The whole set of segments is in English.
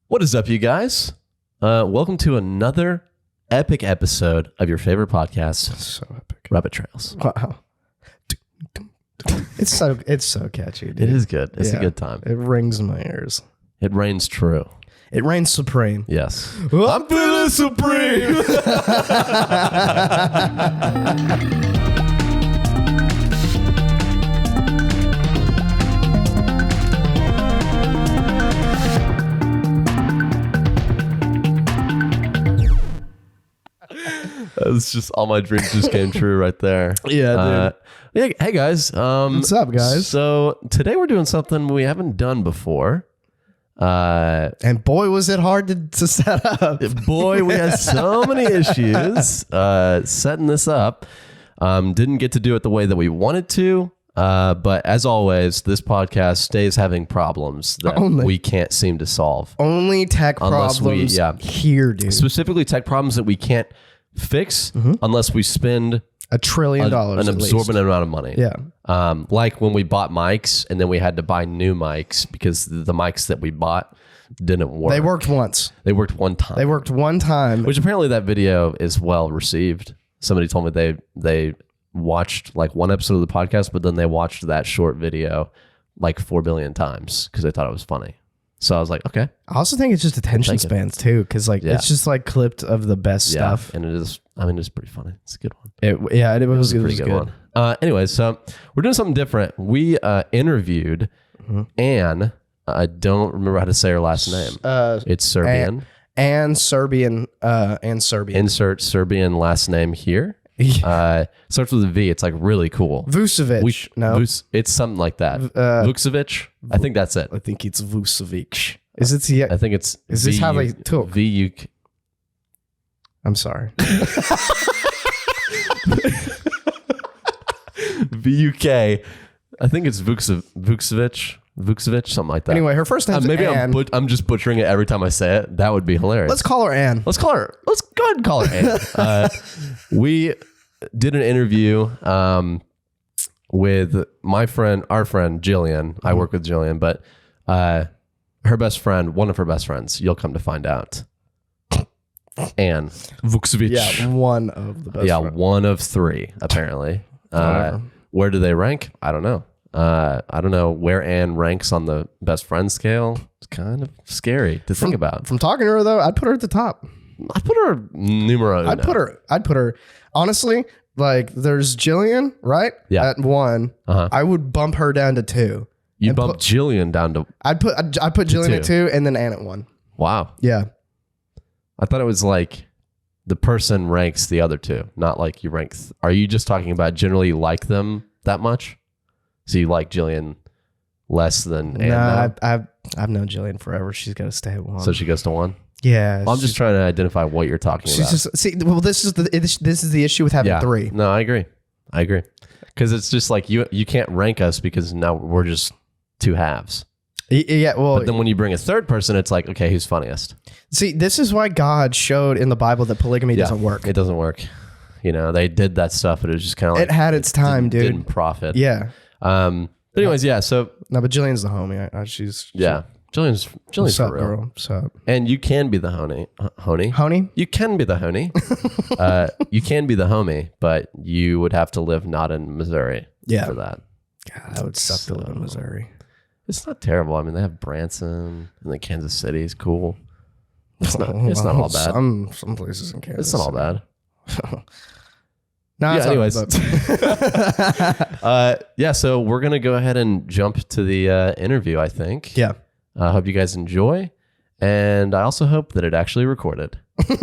What is up, you guys? Welcome to another epic episode of your favorite podcast, So epic. Rabbit Trails. Wow. It's so catchy, dude. It is good. It's a good time. It rings in my ears. It reigns true. It reigns supreme. Yes. I'm feeling supreme. It's just all my dreams just came true right there. Yeah, dude. Hey guys. What's up, guys? So today we're doing something we haven't done before. And boy, was it hard to set up. Boy, we had so many issues setting this up. Didn't get to do it the way that we wanted to. But as always, this podcast stays having problems that we can't seem to solve. Only tech Unless problems here, dude. Specifically tech problems that we can't fix unless we spend $1 trillion. an absorbent amount of money. Yeah. Like when we bought mics and then we had to buy new mics because the mics that we bought didn't work. They worked once. They worked one time. They worked one time. Which apparently that video is well received. Somebody told me they watched like one episode of the podcast, but then they watched that short video like 4 billion times because they thought it was funny. So I was like, okay. I also think it's just attention spans too, because it's just like clipped of the best stuff. And it is. I mean, it's pretty funny. It's a good one. It was a pretty good one. Anyways, so we're doing something different. We interviewed Ann. I don't remember how to say her last name. It's Serbian. Ann Serbian. Insert Serbian last name here. Starts with a V. It's like really cool. Vukcevich. No, it's something like that. Vukcevich. I think that's it. I think it's Vukcevich. Is it? Yeah. I think it's. Is this how they talk? VUK. I'm sorry. VUK. I think it's Vukcevich, something like that. Anyway, her first name's maybe Ann. I'm just butchering it every time I say it. That would be hilarious. Let's call her Ann. Let's go ahead and call her Ann. We did an interview with our friend Jillian. I work with Jillian, but her best friend, one of her best friends, you'll come to find out. Ann Vukcevich. Yeah, one of the best friends. One of three, apparently. Where do they rank? I don't know. I don't know where Ann ranks on the best friend scale. It's kind of scary to think about. From talking to her though, I'd put her at the top. I'd put her numero uno. I'd put her honestly, like there's Jillian, right? Yeah. At 1. I would bump her down to 2. You bump Jillian down to I'd put Jillian at 2 and then Ann at 1. Wow. Yeah. I thought it was like the person ranks the other two, not like you rank. Are you just talking about generally you like them that much? So you like Jillian less than Ann? No, I've known Jillian forever. She's got to stay at 1. So she goes to 1? Yeah. Well, I'm just trying to identify what you're talking about. This is the issue with having 3. No, I agree. Because it's just like you can't rank us because now we're just two halves. Yeah, well, but then when you bring a third person, it's like, okay, who's funniest? See, this is why God showed in the Bible that polygamy doesn't work. It doesn't work. You know, they did that stuff, but it was just kind of like it had its time, dude. Didn't profit. Yeah. But anyways, yeah. So no, but Jillian's the homie. She's Jillian's for real. Girl. So and you can be the honey. You can be the honey. You can be the homie, but you would have to live not in Missouri. For that. God, that would suck to live in Missouri. It's not terrible. I mean, they have Branson and then Kansas City is cool. It's not all bad. Some places in Kansas. It's not all bad. No, anyways. So we're going to go ahead and jump to the interview, I think. Yeah. I hope you guys enjoy. And I also hope that it actually recorded. You're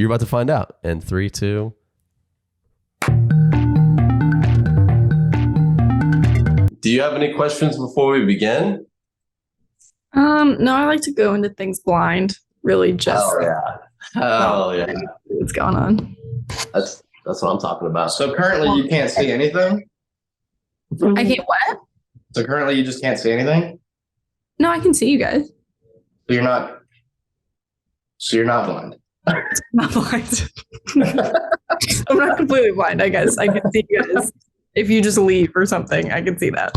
about to find out in 3, 2. Do you have any questions before we begin? No, I like to go into things blind. Really just Hell yeah. What's going on. That's what I'm talking about. So currently you can't see anything? I can't what? So currently you just can't see anything? No, I can see you guys. So you're not blind. I'm not blind. I'm not completely blind, I guess. I can see you guys. If you just leave or something, I can see that.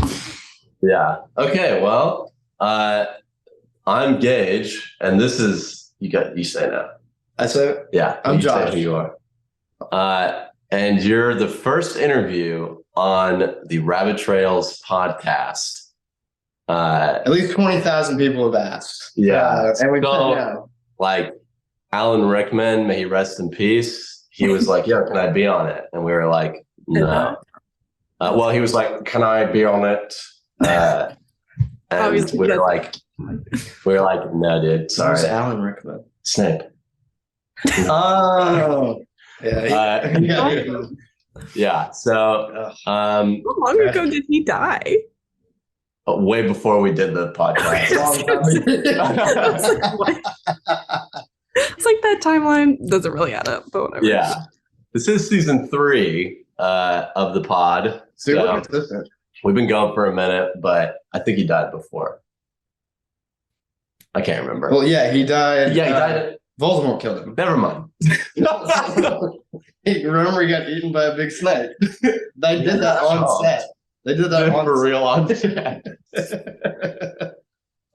Yeah. Okay, well, I'm Gage, and this is you say now. I say Yeah, I'm you Josh. say who you are. And you're the first interview on the Rabbit Trails podcast. At least 20,000 people have asked. Yeah, and we like Alan Rickman, may he rest in peace. He was like, "Yo, can I be on it?" And we were like, "No." Well, he was like, "Can I be on it?" And we were like, "No, dude, sorry." Who's Alan Rickman? Snape. Oh, yeah. Yeah. So, How long ago did he die? way before we did the podcast. It's like that timeline doesn't really add up, but whatever. Yeah. This is season 3 of the pod. So we've been going for a minute, but I think he died before. I can't remember. Well, yeah, he died. Yeah, he died. Voldemort killed him. Never mind. Remember, he got eaten by a big snake. They did that on set. They did that for real on set.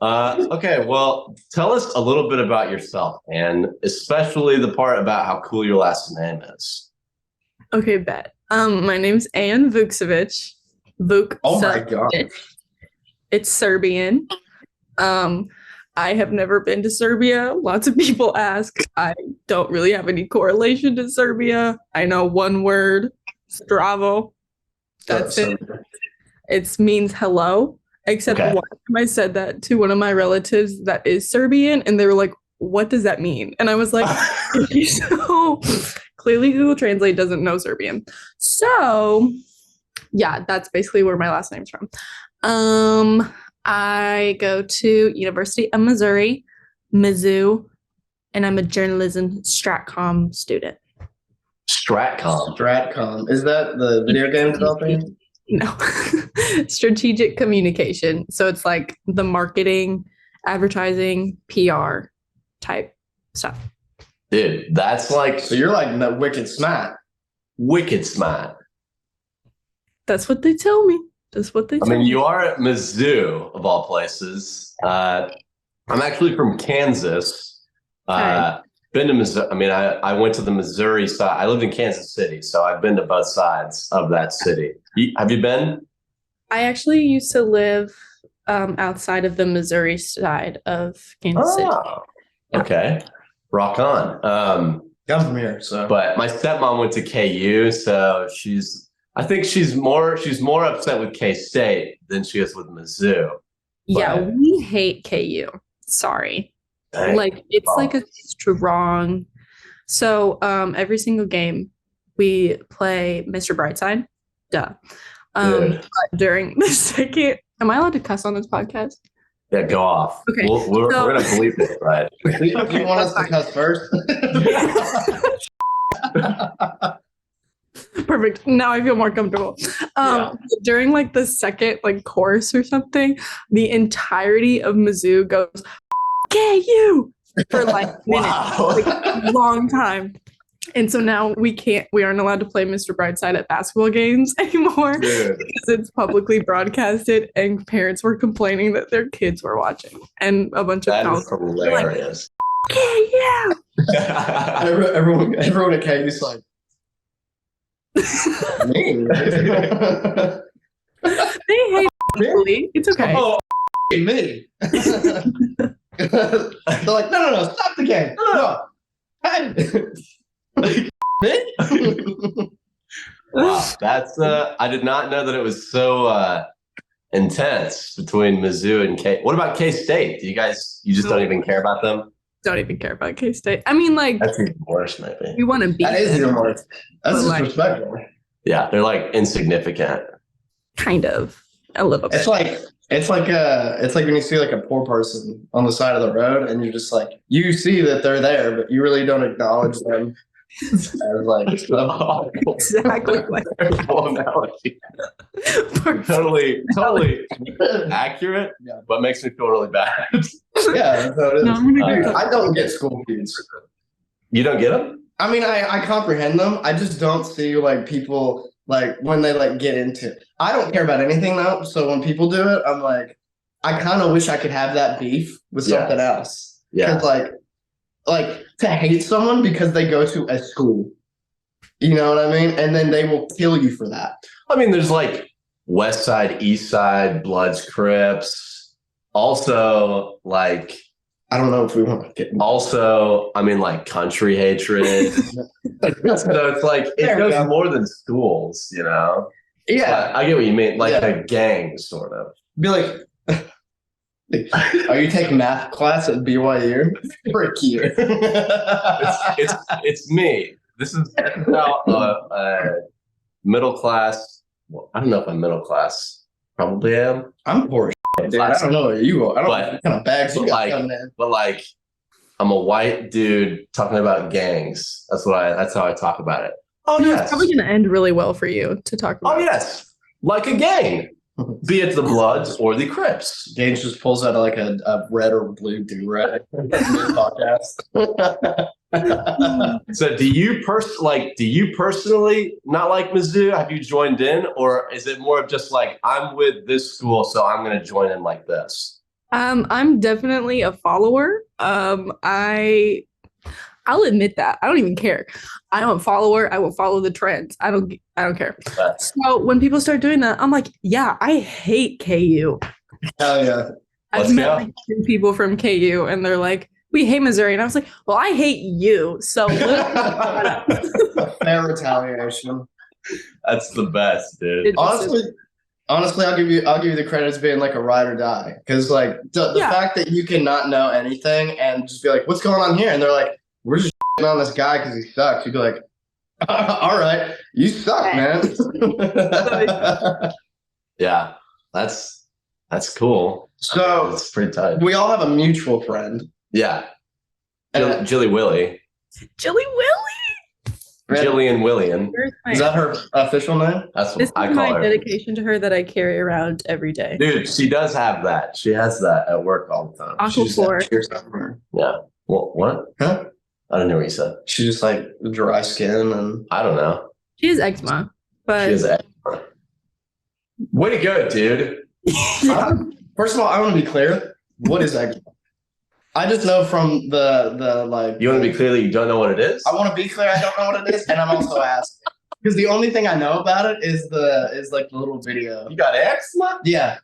Okay, well, tell us a little bit about yourself, and especially the part about how cool your last name is. Okay, bet. My name's Ann Vukcevich. Oh my god. It's Serbian. I have never been to Serbia. Lots of people ask. I don't really have any correlation to Serbia. I know one word, Zdravo. That's it. It means hello. Except one time I said that to one of my relatives that is Serbian, and they were like, "What does that mean?" And I was like, so clearly Google Translate doesn't know Serbian. So yeah, that's basically where my last name's from. I go to University of Missouri, Mizzou, and I'm a journalism Stratcom student. Stratcom. Is that the video game developing? No. Strategic communication. So it's like the marketing, advertising, PR type stuff. Dude, that's like... So you're like wicked smart. Wicked smart. That's what they tell me. That's what they tell me. I mean, you are at Mizzou, of all places. I'm actually from Kansas. Been to Missouri. I mean, I went to the Missouri side. I lived in Kansas City, so I've been to both sides of that city. Have you been? I actually used to live outside of the Missouri side of Kansas City. Okay. Rock on. I'm from here, so. But my stepmom went to KU, so I think she's more upset with K-State than she is with Mizzou. Yeah, we hate KU. Sorry. Like it's like a strong. So every single game we play Mr. Brightside. Duh. But during the second, am I allowed to cuss on this podcast? Yeah, go off. Okay. We're gonna believe it, right? Do you want us to cuss first? Perfect. Now I feel more comfortable. During like the second like chorus or something, the entirety of Mizzou goes KU for like minutes, like a long time. And so now we aren't allowed to play Mr. Brightside at basketball games anymore because it's publicly broadcasted, and parents were complaining that their kids were watching, and a bunch of is hilarious. Like, KU. Everyone at KU's like. Me. They hate me. It's okay. Oh, me. They're like, no, stop the game. No. Hey. Wow, that's I did not know that it was so intense between Mizzou and K. What about K-State? You just don't even care about them? Don't even care about K-State. I mean, like, that's even worse, maybe. We want to beat that is even worse. That's disrespectful. Like, yeah, they're like insignificant. Kind of, a little bit. It's like when you see like a poor person on the side of the road, and you're just like, you see that they're there, but you really don't acknowledge them. As like exactly like analogy. totally accurate, but makes me feel really bad. Yeah, so it is. I don't get school fees. You don't get them? I mean, I comprehend them. I just don't see like people like when they like get into it. I don't care about anything though. So when people do it, I'm like, I kind of wish I could have that beef with something else. Yeah. Because like to hate someone because they go to a school. You know what I mean? And then they will kill you for that. I mean, there's like West Side, East Side, Bloods, Crips. Also, like, I don't know if we want to get. Also, I mean, like country hatred. So it's like it goes more than schools, you know. Yeah, I get what you mean, like a gang, sort of. Be like, are you taking math class at BYU? Frick you. It's me. This is how middle class. Well, I don't know if I'm middle class. Probably am. I'm poor. Dude, I don't know what you are. I don't know what kind of bags you got like, coming in. But like, I'm a white dude talking about gangs. That's how I talk about it. Oh yes. It's probably gonna end really well for you to talk about. Oh yes. Like a gang. Be it the Bloods or the Crips. Gage just pulls out like a red or blue do-rag podcast. So do you personally not like Mizzou? Have you joined in, or is it more of just like I'm with this school, so I'm going to join in like this? I'm definitely a follower. I'll admit that. I don't even care. I'm a follower. I will follow the trends. I don't care. So when people start doing that, I'm like, yeah, I hate KU. Hell yeah. I've met like 2 people from KU and they're like, we hate Missouri. And I was like, well, I hate you. So fair retaliation. That's the best, dude. Honestly, I'll give you the credit as being like a ride or die. Because like the fact that you cannot know anything and just be like, what's going on here? And they're like, we're just on this guy because he sucks. You'd be like, all right, you suck, man. Yeah, that's cool. So it's pretty tight. We all have a mutual friend. Yeah. Jilly Willy. Jilly Willy. Jillian Willian. Is that her official name? That's what this I is call my her. dedication to her that I carry around every day. Dude, she does have that. She has that at work all the time. Aquaphor. Yeah. Well, what? Huh? I don't know what you said. She's just like dry skin and I don't know. She has eczema, but She has eczema. Way to go, dude. First of all, I want to be clear. What is eczema? I just know from the like. You want to be clear that you don't know what it is? I want to be clear. I don't know what it is, and I'm also asking because the only thing I know about it is like the little video. You got eczema? Yeah.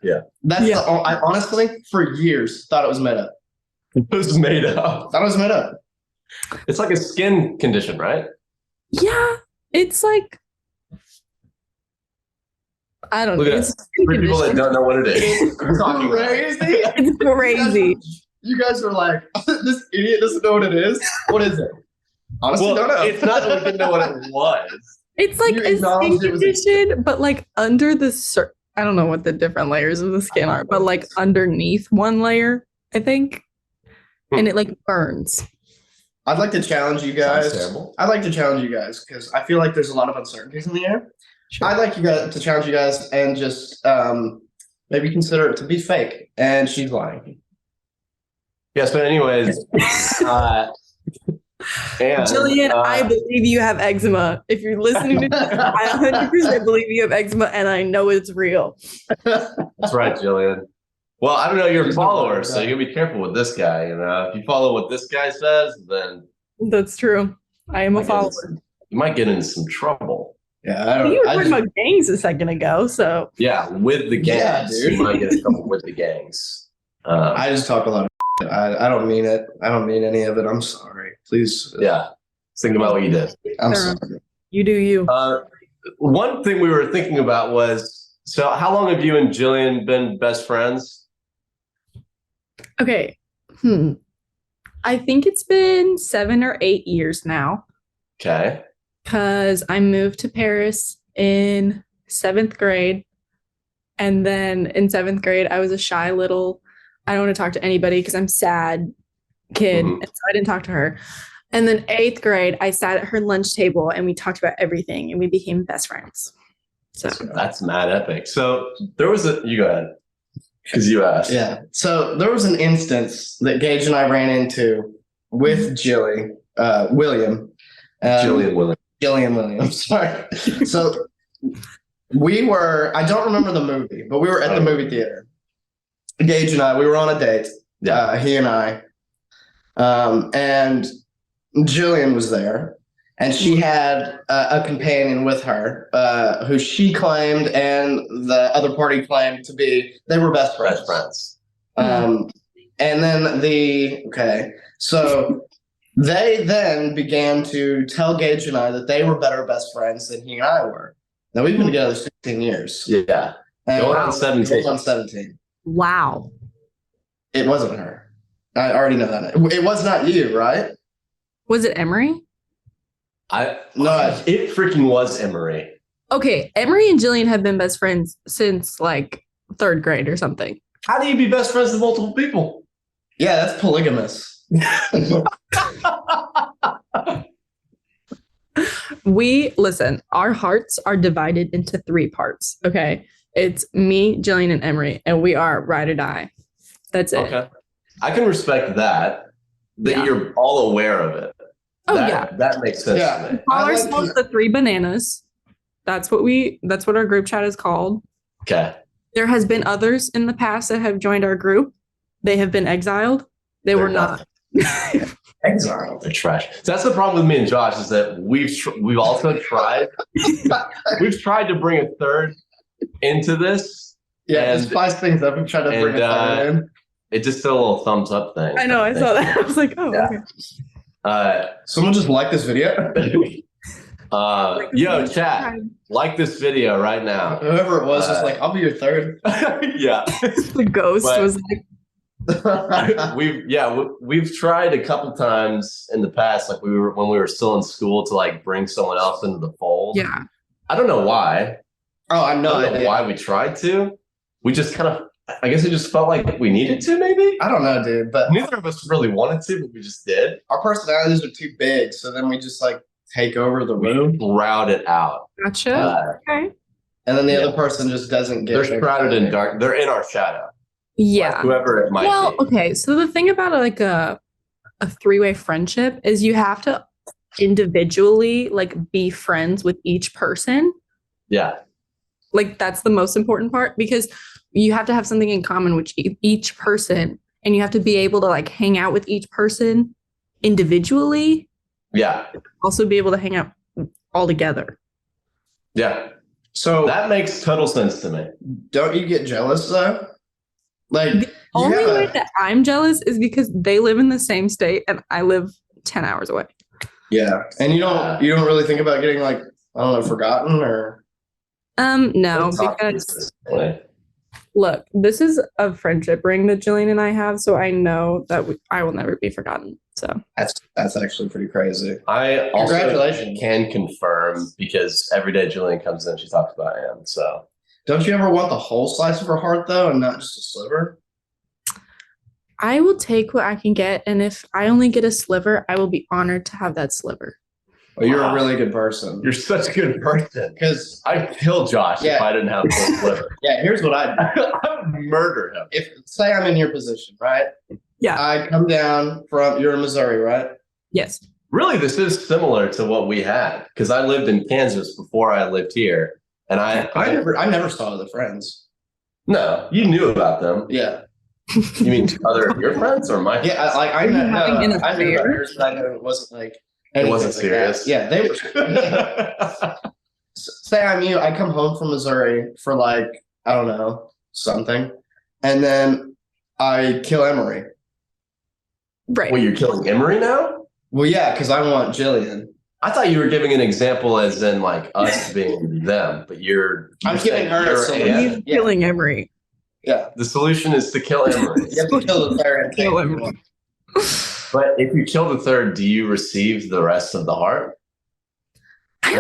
That's I honestly for years thought it was made up. It was made up. Thought it was made up. It's like a skin condition, right? yeah, it's like I don't know. It's for people that don't know what it is. It's crazy. It's crazy. You guys are like, this idiot doesn't know what it is. What is it? Honestly, don't know. It's not that we didn't know what it was. It's like a skin condition, but like under the I don't know what the different layers of the skin are, but like underneath one layer, I think, and it like burns. I'd like to challenge you guys. Sounds terrible. I'd like to challenge you guys because I feel like there's a lot of uncertainties in the air. Sure. I'd like you guys to challenge you guys and just maybe consider it to be fake. And she's lying. Yes, but anyways, Jillian, I believe you have eczema. If you're listening to this, I 100% believe you have eczema, and I know it's real. That's right, Jillian. Well, I don't know your followers, so you gotta be careful with this guy. You know, if you follow what this guy says, then that's true. I am a follower. You might get into some trouble. Yeah, you were talking about gangs a second ago, so yeah, with the gangs, yeah, dude. You might get in trouble with the gangs. I just talk a lot of shit. I don't mean it. I don't mean any of it. I'm sorry. Please. Yeah, think about what you did. I'm sorry. You do you. One thing we were thinking about was, so how long have you and Jillian been best friends? Okay. I think it's been 7 or 8 years now. Okay. Because I moved to Paris in 7th grade. And then in 7th grade, I was a shy little, I don't want to talk to anybody because I'm sad kid. And so I didn't talk to her. And then 8th grade, I sat at her lunch table and we talked about everything and we became best friends. So that's mad epic. So there was you go ahead. Because you asked. Yeah. So there was an instance that Gage and I ran into with William. Jillian Williams. Jillian Williams. Sorry. So I don't remember the movie, but we were at the movie theater. Gage and I, we were on a date. Yeah. He and I. And Jillian was there. And she had a companion with her who she claimed and the other party claimed to be, they were best friends. And then so they then began to tell Gage and I that they were better best friends than he and I were. Now, we've been together 16 years. Yeah. Going on 17. Going on 17. Wow. It wasn't her. I already know that. It was not you, right? Was it Emery? No, it freaking was Emery. Okay, Emery and Jillian have been best friends since like 3rd grade or something. How do you be best friends with multiple people? Yeah, that's polygamous. Listen, our hearts are divided into 3 parts. Okay. It's me, Jillian, and Emery, and we are ride or die. That's it. Okay. I can respect that you're all aware of it. Oh, That makes sense to me. We call ourselves the 3 bananas. That's what our group chat is called. Okay. There has been others in the past that have joined our group. They have been exiled. They're not. Exiled. They're trash. So that's the problem with me and Josh is that we've also tried. We've tried to bring a third into this. Yeah, and spice things up and try to bring a third in. It just did a little thumbs up thing. I know. I saw that. I was like, oh, okay. Someone just like this video. Yo, chat, like this video right now. Whoever it was like, I'll be your third. Yeah. The ghost was like. We've tried a couple times in the past, like when we were still in school, to like bring someone else into the fold. Yeah. I don't know why. Oh, I know why we tried to. We just kind of, I guess it just felt like we needed to, maybe. I don't know, dude. But neither of us really wanted to, but we just did. Our personalities are too big, so then we just like take over the room, route it out. Gotcha. Okay. And then the other person just doesn't get. They're shrouded in dark. They're in our shadow. Yeah. Like whoever it might be. Well, okay. So the thing about like a 3-way friendship is you have to individually like be friends with each person. Yeah. Like that's the most important part because you have to have something in common with each person and you have to be able to like hang out with each person individually. Yeah. Also be able to hang out all together. Yeah. So that makes total sense to me. Don't you get jealous though? Like the only way that I'm jealous is because they live in the same state and I live 10 hours away. Yeah. And you don't really think about getting like, I don't know, forgotten or no, because look, this is a friendship ring that Jillian and I have, so I know that I will never be forgotten. So that's actually pretty crazy. I also Congratulations. Can confirm because every day Jillian comes in, she talks about Ann. So don't you ever want the whole slice of her heart though, and not just a sliver? I will take what I can get, and if I only get a sliver, I will be honored to have that sliver. Well, you're a really good person. You're such a good person. Because I'd kill Josh if I didn't have a full sliver. Yeah, here's what I'd do. I would murder him. If say I'm in your position, right? Yeah. I come down from you're in Missouri, right? Yes. Really, this is similar to what we had because I lived in Kansas before I lived here, and I never saw the friends. No, you knew about them. Yeah. You mean your friends or my? Yeah, I know. I knew about yours, but I know it wasn't like. It wasn't serious. Yeah, they were. Say I'm you. I come home from Missouri for like, I don't know, something. And then I kill Emery. Right. Well, you're killing Emery now? Well, yeah, because I want Jillian. I thought you were giving an example as in like us being them, but I'm giving her He's killing Emery. Yeah. The solution is to kill Emery. You have to kill the third. Kill Emery. But if you kill the third, do you receive the rest of the heart? I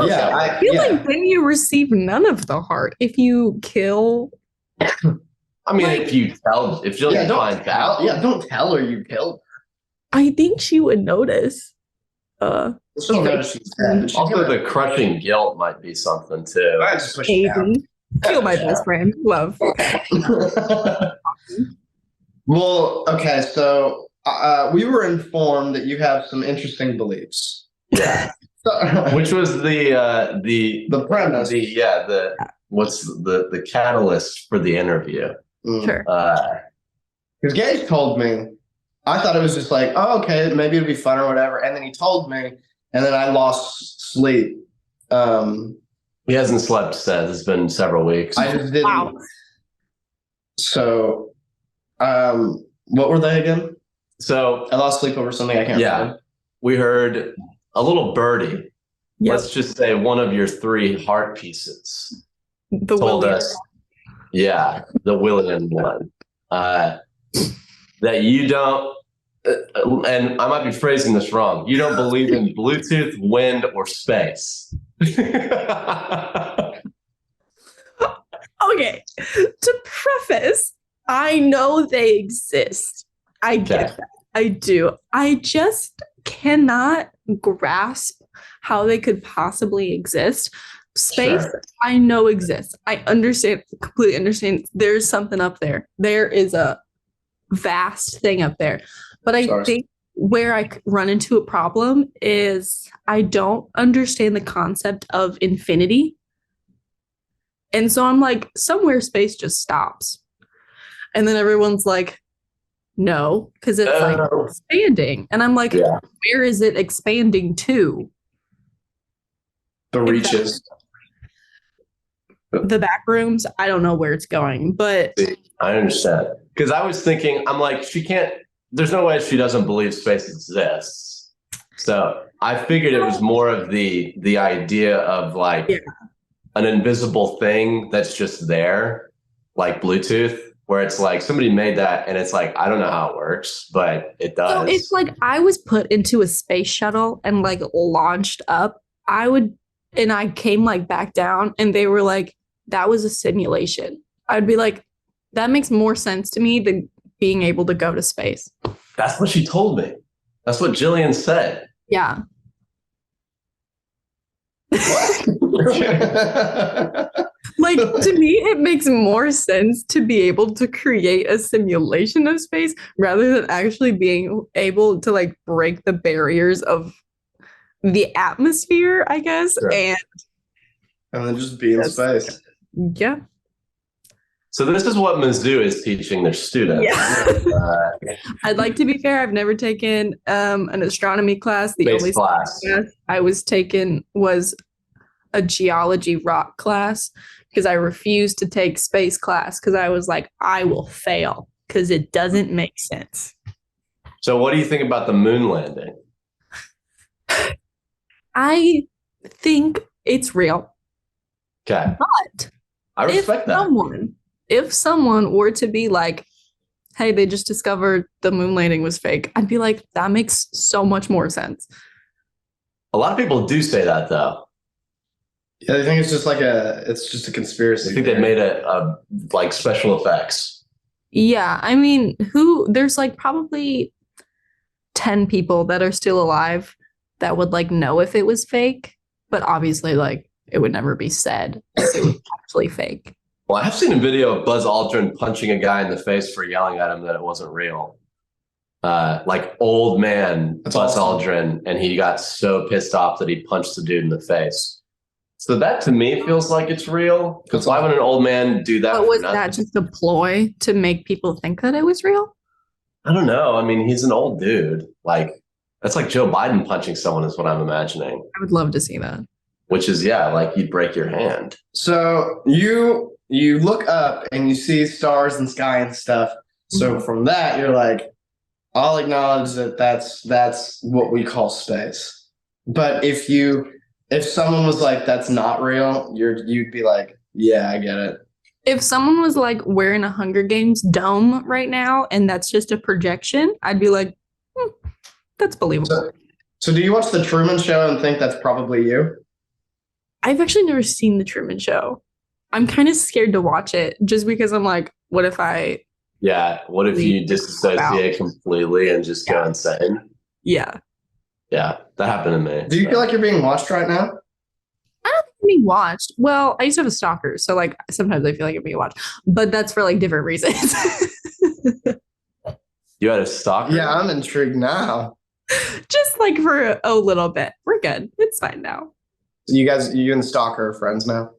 feel like then you receive none of the heart if you kill. I mean, if Jillian finds out. Yeah, don't tell her you killed her. I think she would notice. She'll notice she's dead. Also, the crushing guilt might be something too. I just push it down. Kill my best friend. Love. Well, okay, so we were informed that you have some interesting beliefs. Yeah. Which was the premise. What's the catalyst for the interview? Sure. Because Gage told me, I thought it was just like, oh, okay, maybe it'll be fun or whatever. And then he told me, and then I lost sleep. He hasn't slept since. It's been several weeks. I just didn't. Wow. So, what were they again? So I lost sleep over something I can't remember. We heard a little birdie. Yep. Let's just say one of your 3 heart pieces The told William. us, the William one, that you don't, and I might be phrasing this wrong, you don't believe in Bluetooth, wind, or space. Okay, to preface, I know they exist. I get that. I do. I just cannot grasp how they could possibly exist. Space, Sure. I know exists. I understand, completely understand. There's something up there. There is a vast thing up there. But I think where I run into a problem is I don't understand the concept of infinity. And so I'm like, somewhere space just stops. And then everyone's like, no, because it's like expanding. And I'm like, where is it expanding to? The reaches. The back rooms, I don't know where it's going, but I understand. Because I was thinking, I'm like, there's no way she doesn't believe space exists. So I figured it was more of the idea of like an invisible thing that's just there, like Bluetooth, where it's like somebody made that and it's like, I don't know how it works, but it does. So it's like I was put into a space shuttle and like launched up. And I came like back down and they were like, that was a simulation. I'd be like, that makes more sense to me than being able to go to space. That's what she told me. That's what Jillian said. Yeah. Like, to me, it makes more sense to be able to create a simulation of space rather than actually being able to like break the barriers of the atmosphere, I guess. Sure. And then just be in space. Yeah. So this is what Mizzou is teaching their students. Yeah. I'd like to be fair. I've never taken an astronomy class. The only class I was taken was a geology rock class because I refused to take space class because I was like, I will fail because it doesn't make sense. So what do you think about the moon landing? I think it's real. Okay. But I respect that. If someone were to be like, hey, they just discovered the moon landing was fake, I'd be like, that makes so much more sense. A lot of people do say that though. Yeah, I think it's just a conspiracy. I think they made a like special effects. Yeah, I mean, there's like probably 10 people that are still alive that would like know if it was fake, but obviously like it would never be said if it was actually fake. Well, I have seen a video of Buzz Aldrin punching a guy in the face for yelling at him that it wasn't real. Like old man Buzz Aldrin, and he got so pissed off that he punched the dude in the face. So that to me feels like it's real. Because why would an old man do that? But was that just a ploy to make people think that it was real? I don't know. I mean, he's an old dude. Like that's like Joe Biden punching someone is what I'm imagining. I would love to see that. Which is like you'd break your hand. So you look up and you see stars and sky and stuff. So from that, you're like, I'll acknowledge that that's what we call space. But if someone was like, that's not real, you'd be like, yeah, I get it. If someone was like wearing a Hunger Games dome right now and that's just a projection, I'd be like, that's believable. So do you watch The Truman Show and think that's probably you? I've actually never seen The Truman Show. I'm kind of scared to watch it just because I'm like, what if you disassociate completely and just go insane? Yeah. Yeah, that happened to me. Do you feel like you're being watched right now? I don't think I'm being watched. Well, I used to have a stalker, so like sometimes I feel like I'm being watched, but that's for like different reasons. You had a stalker? Yeah, I'm intrigued now. Just like for a little bit. We're good. It's fine now. You and the stalker are friends now?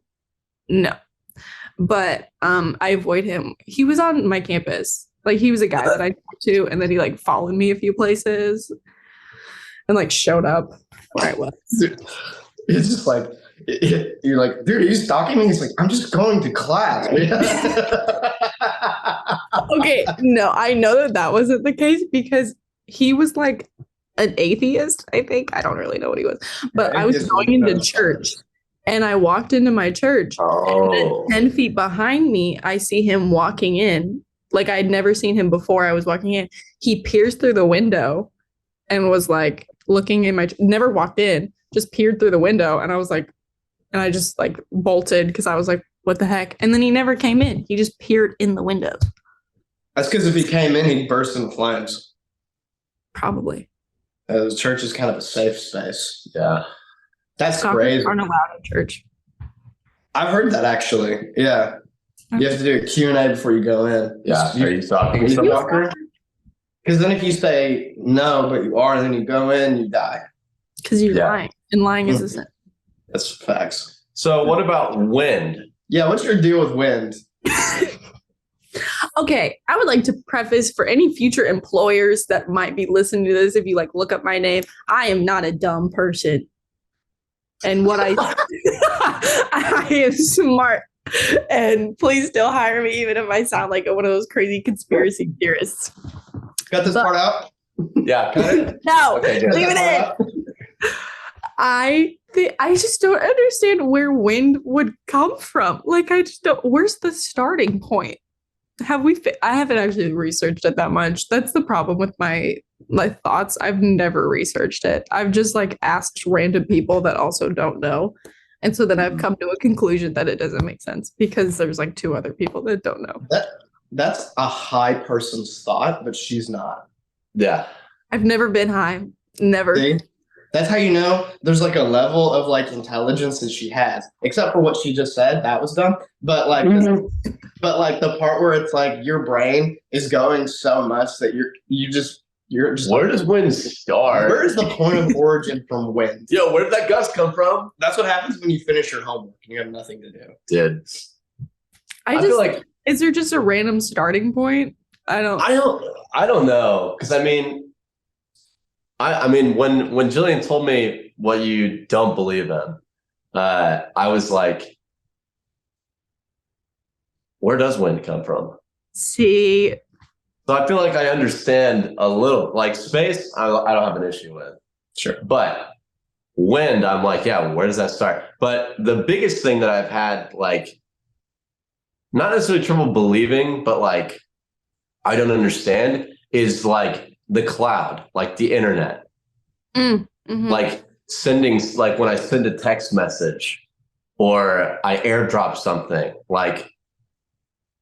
No. But I avoid him. He was on my campus Like he was a guy that I talked to, and then he like followed me a few places and like showed up where I was. It's just like you're like, dude, are you stalking me? He's like, I'm just going to class. Okay, no, I know that wasn't the case because he was like an atheist, I think. I don't really know what he was. But I was going into church and I walked into my church. And then 10 feet behind me, I see him walking in. Like I'd never seen him before I was walking in. He peers through the window and was like looking in never walked in, just peered through the window. And I was like, and I just like bolted because I was like, what the heck? And then he never came in. He just peered in the window. That's because if he came in, he'd burst in flames. Probably. The church is kind of a safe space. Yeah. That's Stalkers crazy. aren't allowed in church. I've heard that actually. Yeah. You have to do a Q&A before you go in. Yeah. Are you stalking Because someone? then if you say no, but you are, then you go in, you die. Because you're lying. And lying is a sin. That's facts. So what about wind? Yeah, what's your deal with wind? Okay, I would like to preface for any future employers that might be listening to this, if you like look up my name, I am not a dumb person. And what I am smart. And please still hire me, even if I sound like one of those crazy conspiracy theorists. Got this part out? Yeah. Cut it? No, Okay, good. leave it in. I just don't understand where wind would come from. Like, I just don't. Where's the starting point? I haven't actually researched it that much. That's the problem with my thoughts. I've never researched it. I've just like asked random people that also don't know. And so then I've come to a conclusion that it doesn't make sense because there's like 2 other people that don't know. That's a high person's thought, but she's not. Yeah. I've never been high. Never. See? That's how you know there's like a level of like intelligence that she has. Except for what she just said, that was dumb. But like, but like the part where it's like your brain is going so much that you're just. Where does wind start? Where's the point of origin from wind? Yo, where did that gust come from? That's what happens when you finish your homework and you have nothing to do. Dude. I feel like, is there just a random starting point? I don't know. Because I mean when Jillian told me what you don't believe in, I was like, where does wind come from? See. So I feel like I understand a little. Like space, I don't have an issue with. Sure. But wind, I'm like, yeah, where does that start? But the biggest thing that I've had, like, not necessarily trouble believing, but like, I don't understand is like the cloud, like the internet. Mm-hmm. Like sending, like when I send a text message or I airdrop something, like,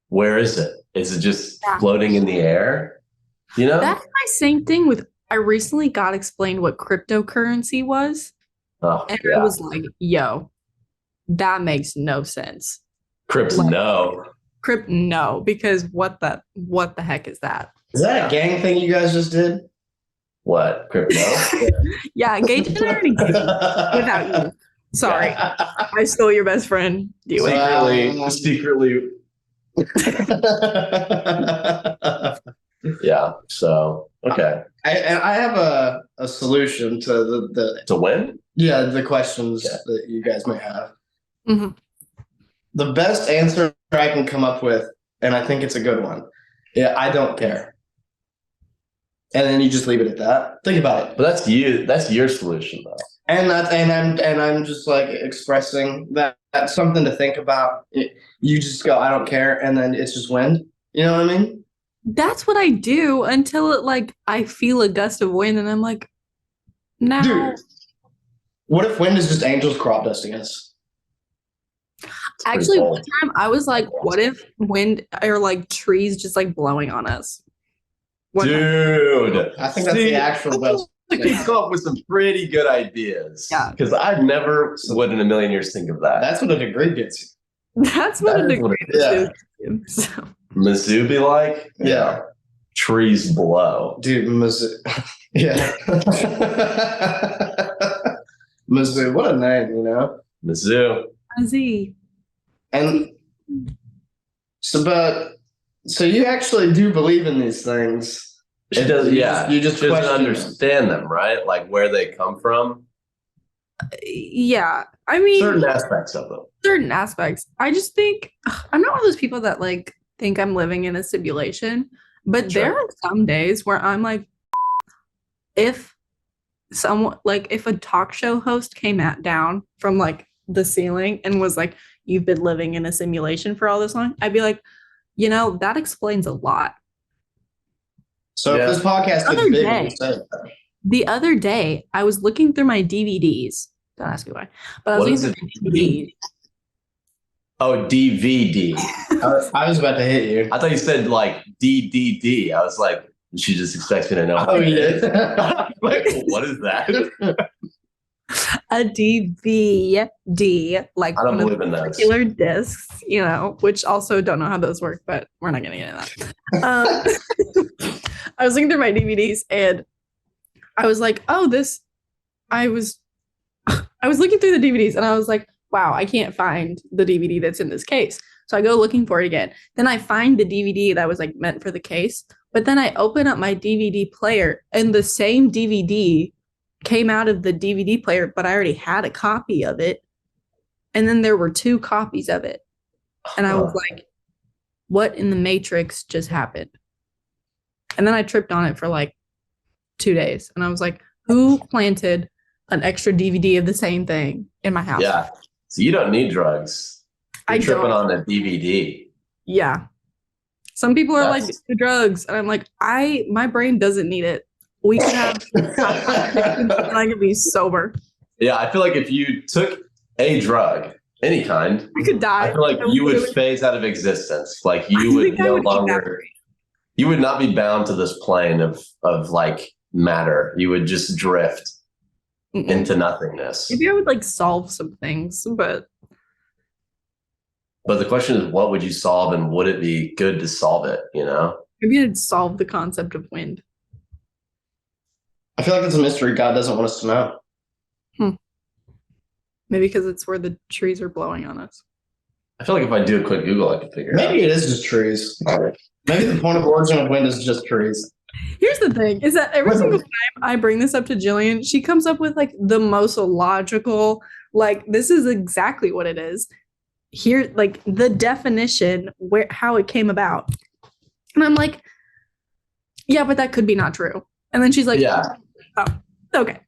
where is it? Is it just floating in the air? You know? That's my same thing with, I recently got explained what cryptocurrency was. Oh, and I was like, yo, that makes no sense. No, because what the heck is that? Is that a gang thing you guys just did? What? Crypto? Yeah, Gage and I already did without you. Sorry. I stole your best friend. Secretly. Yeah. So okay. I have a solution to the to win. Yeah, the questions that you guys may have. Mm-hmm. The best answer I can come up with, and I think it's a good one. Yeah, I don't care. And then you just leave it at that. Think about it. But that's you. That's your solution, though. And I'm just like expressing that that's something to think about. You just go, I don't care, and then it's just wind. You know what I mean? That's what I do until it like I feel a gust of wind, and I'm like, no. Dude, what if wind is just angels crop dusting us? Actually, one time I was like, what if wind or like trees just like blowing on us? Dude, I think that's the actual best. You come up with some pretty good ideas. Yeah. Because I never would in a million years think of that. That's what a degree gets you. That's what a degree is. So. Mizzou be like? Yeah. Trees blow. Dude, Mizzou. Yeah. Mizzou, what a name, you know? Mizzou. Azzy. And so, but So you actually do believe in these things. She doesn't. You just she doesn't question understand them, right? Like where they come from. Yeah. I mean, Certain aspects of them. certain aspects. I just think I'm not one of those people that like think I'm living in a simulation, but Sure. there are some days where I'm like, if someone like if a talk show host came down from like the ceiling and was like, you've been living in a simulation for all this long, I'd be like, that explains a lot. So if this podcast Other is big, day. you say that. The other day, I was looking through my DVDs. Don't ask me why, but I was What is looking through my DVDs. Oh, DVD. I was about to hit you. I thought you said like DDD. I was like, she just expects me to know. Oh, yeah. Like, what is that? A DVD, like I don't one of believe the in those. circular discs, which also don't know how those work, but we're not going to get into that. I was looking through my DVDs and I was like, I was looking through the DVDs and I was like, wow, I can't find the DVD that's in this case. So I go looking for it again. Then I find the DVD that was like meant for the case. But then I open up my DVD player and the same DVD came out of the DVD player, but I already had a copy of it. And then there were 2 copies of it. And I was like, what in the Matrix just happened? And then I tripped on it for like 2 days. And I was like, who planted an extra DVD of the same thing in my house? Yeah. So you don't need drugs. You're tripping on a DVD. Yeah. Some people are like, the drugs. And I'm like, my brain doesn't need it. We could have, and I could be sober. Yeah, I feel like if you took a drug, any kind, I could die. I feel like you would phase out of existence. Like you would no longer, you would not be bound to this plane of like matter. You would just drift into nothingness. Maybe I would like solve some things, but the question is, what would you solve, and would it be good to solve it? Maybe I'd solve the concept of wind. I feel like it's a mystery God doesn't want us to know. Maybe because it's where the trees are blowing on us. I feel like if I do a quick Google, I could figure it out. Maybe it is just trees. Maybe the point of origin of wind is just trees. Here's the thing, is that every single time I bring this up to Jillian, she comes up with like the most logical, like this is exactly what it is. Here, like the definition, how it came about. And I'm like, yeah, but that could be not true. And then she's like, yeah. Oh, okay.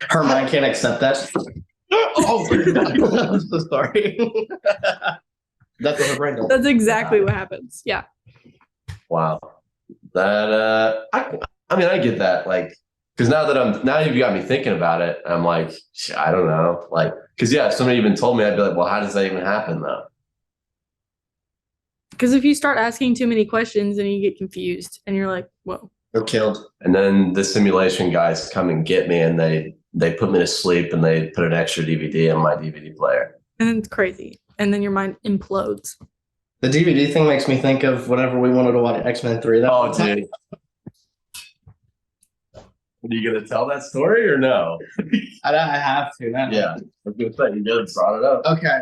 Her mind can't accept that. Oh, I'm so sorry. That's what her brain does. That's exactly what happens. Yeah. Wow. That I mean, I get that. Like, because now you've got me thinking about it. I'm like, I don't know. Like, because if somebody even told me, I'd be like, well, how does that even happen though? Because if you start asking too many questions, then you get confused, and you're like, whoa. They're killed. And then the simulation guys come and get me, and they put me to sleep, and they put an extra DVD in my DVD player. And it's crazy. And then your mind implodes. The DVD thing makes me think of whenever we wanted to watch X-Men 3. Oh, dude. Are you going to tell that story or no? I have to now. Yeah. I was going to say, you just brought it up. Okay.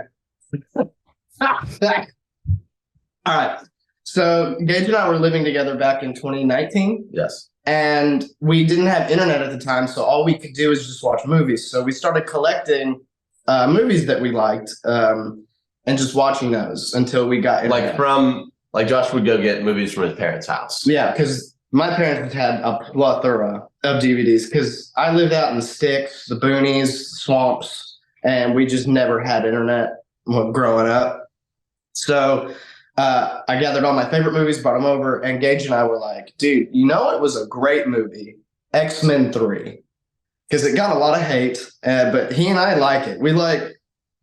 All right. So Gage and I were living together back in 2019. Yes. And we didn't have internet at the time, so all we could do is just watch movies. So we started collecting movies that we liked and just watching those until we got internet. Like Josh would go get movies from his parents' house. Yeah, because my parents had a plethora of DVDs because I lived out in the sticks, the boonies, swamps, and we just never had internet growing up. So I gathered all my favorite movies, brought them over, and Gage and I were like, dude, it was a great movie, X-Men 3, because it got a lot of hate, but he and I like it. We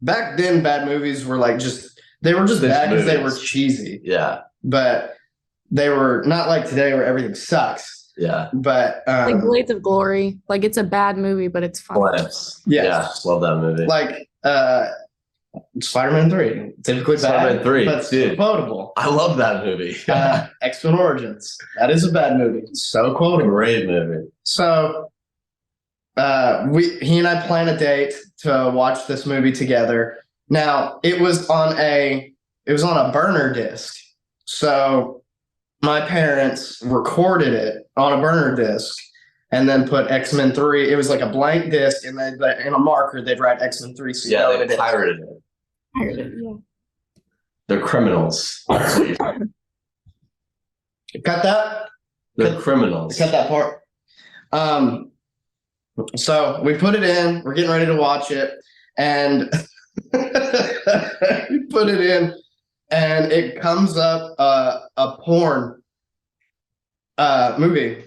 back then, bad movies were they were just bad because they were cheesy. Yeah. But they were not like today where everything sucks. Yeah. But like Blades of Glory, like it's a bad movie, but it's fun. Yes. Yeah, love that movie. Like Spider-Man 3, typically Spider-Man bad, 3, but so quotable. I love that movie. X-Men Origins, that is a bad movie. So quotable. Great movie. So he and I plan a date to watch this movie together. Now it was on a burner disc. So my parents recorded it on a burner disc and then put X-Men 3. It was like a blank disc, and then in a marker they'd write X-Men 3. So Yeah, they pirated it. Yeah. They're criminals. Cut that. They're criminals. Cut that part. So we put it in. We're getting ready to watch it, and we put it in, and it comes up a porn movie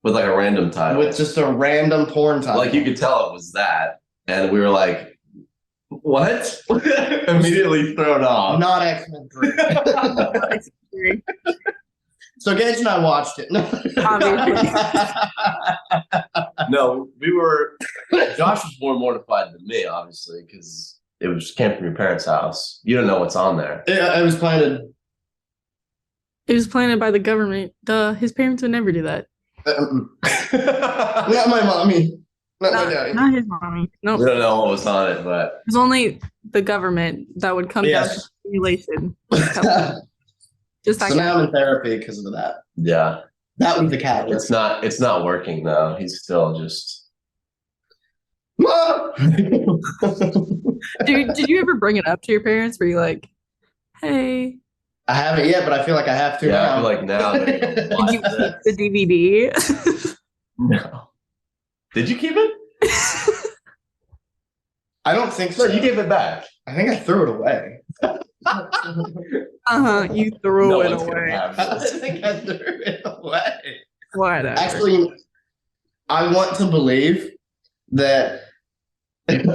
With like a random title. with just a random porn title. Like you could tell it was that. And we were like, what? Immediately thrown off. Not X-Men 3. So Gage and I watched it. No, we were. Josh was more mortified than me, obviously, because it came from your parents' house. You don't know what's on there. I was planted. It was planted by the government. His parents would never do that. Not my mommy. Not my daddy. Not his mommy. No. We don't know what was on it, but It was only the government that would come down to simulation. Just So now I'm in therapy because of that. yeah, That was the catalyst. it's not working though. He's still just. Mom! Did you ever bring it up to your parents? Were you like, hey, I haven't yet, but I feel like I have to Yeah, now. I feel like now they're gonna did watch you keep this. the DVD? No. Did you keep it? I don't think so. No, you gave it back. I think I threw it away. You threw No it one's gonna away. have I this. think I threw it away. Whatever. Actually, I want to believe that this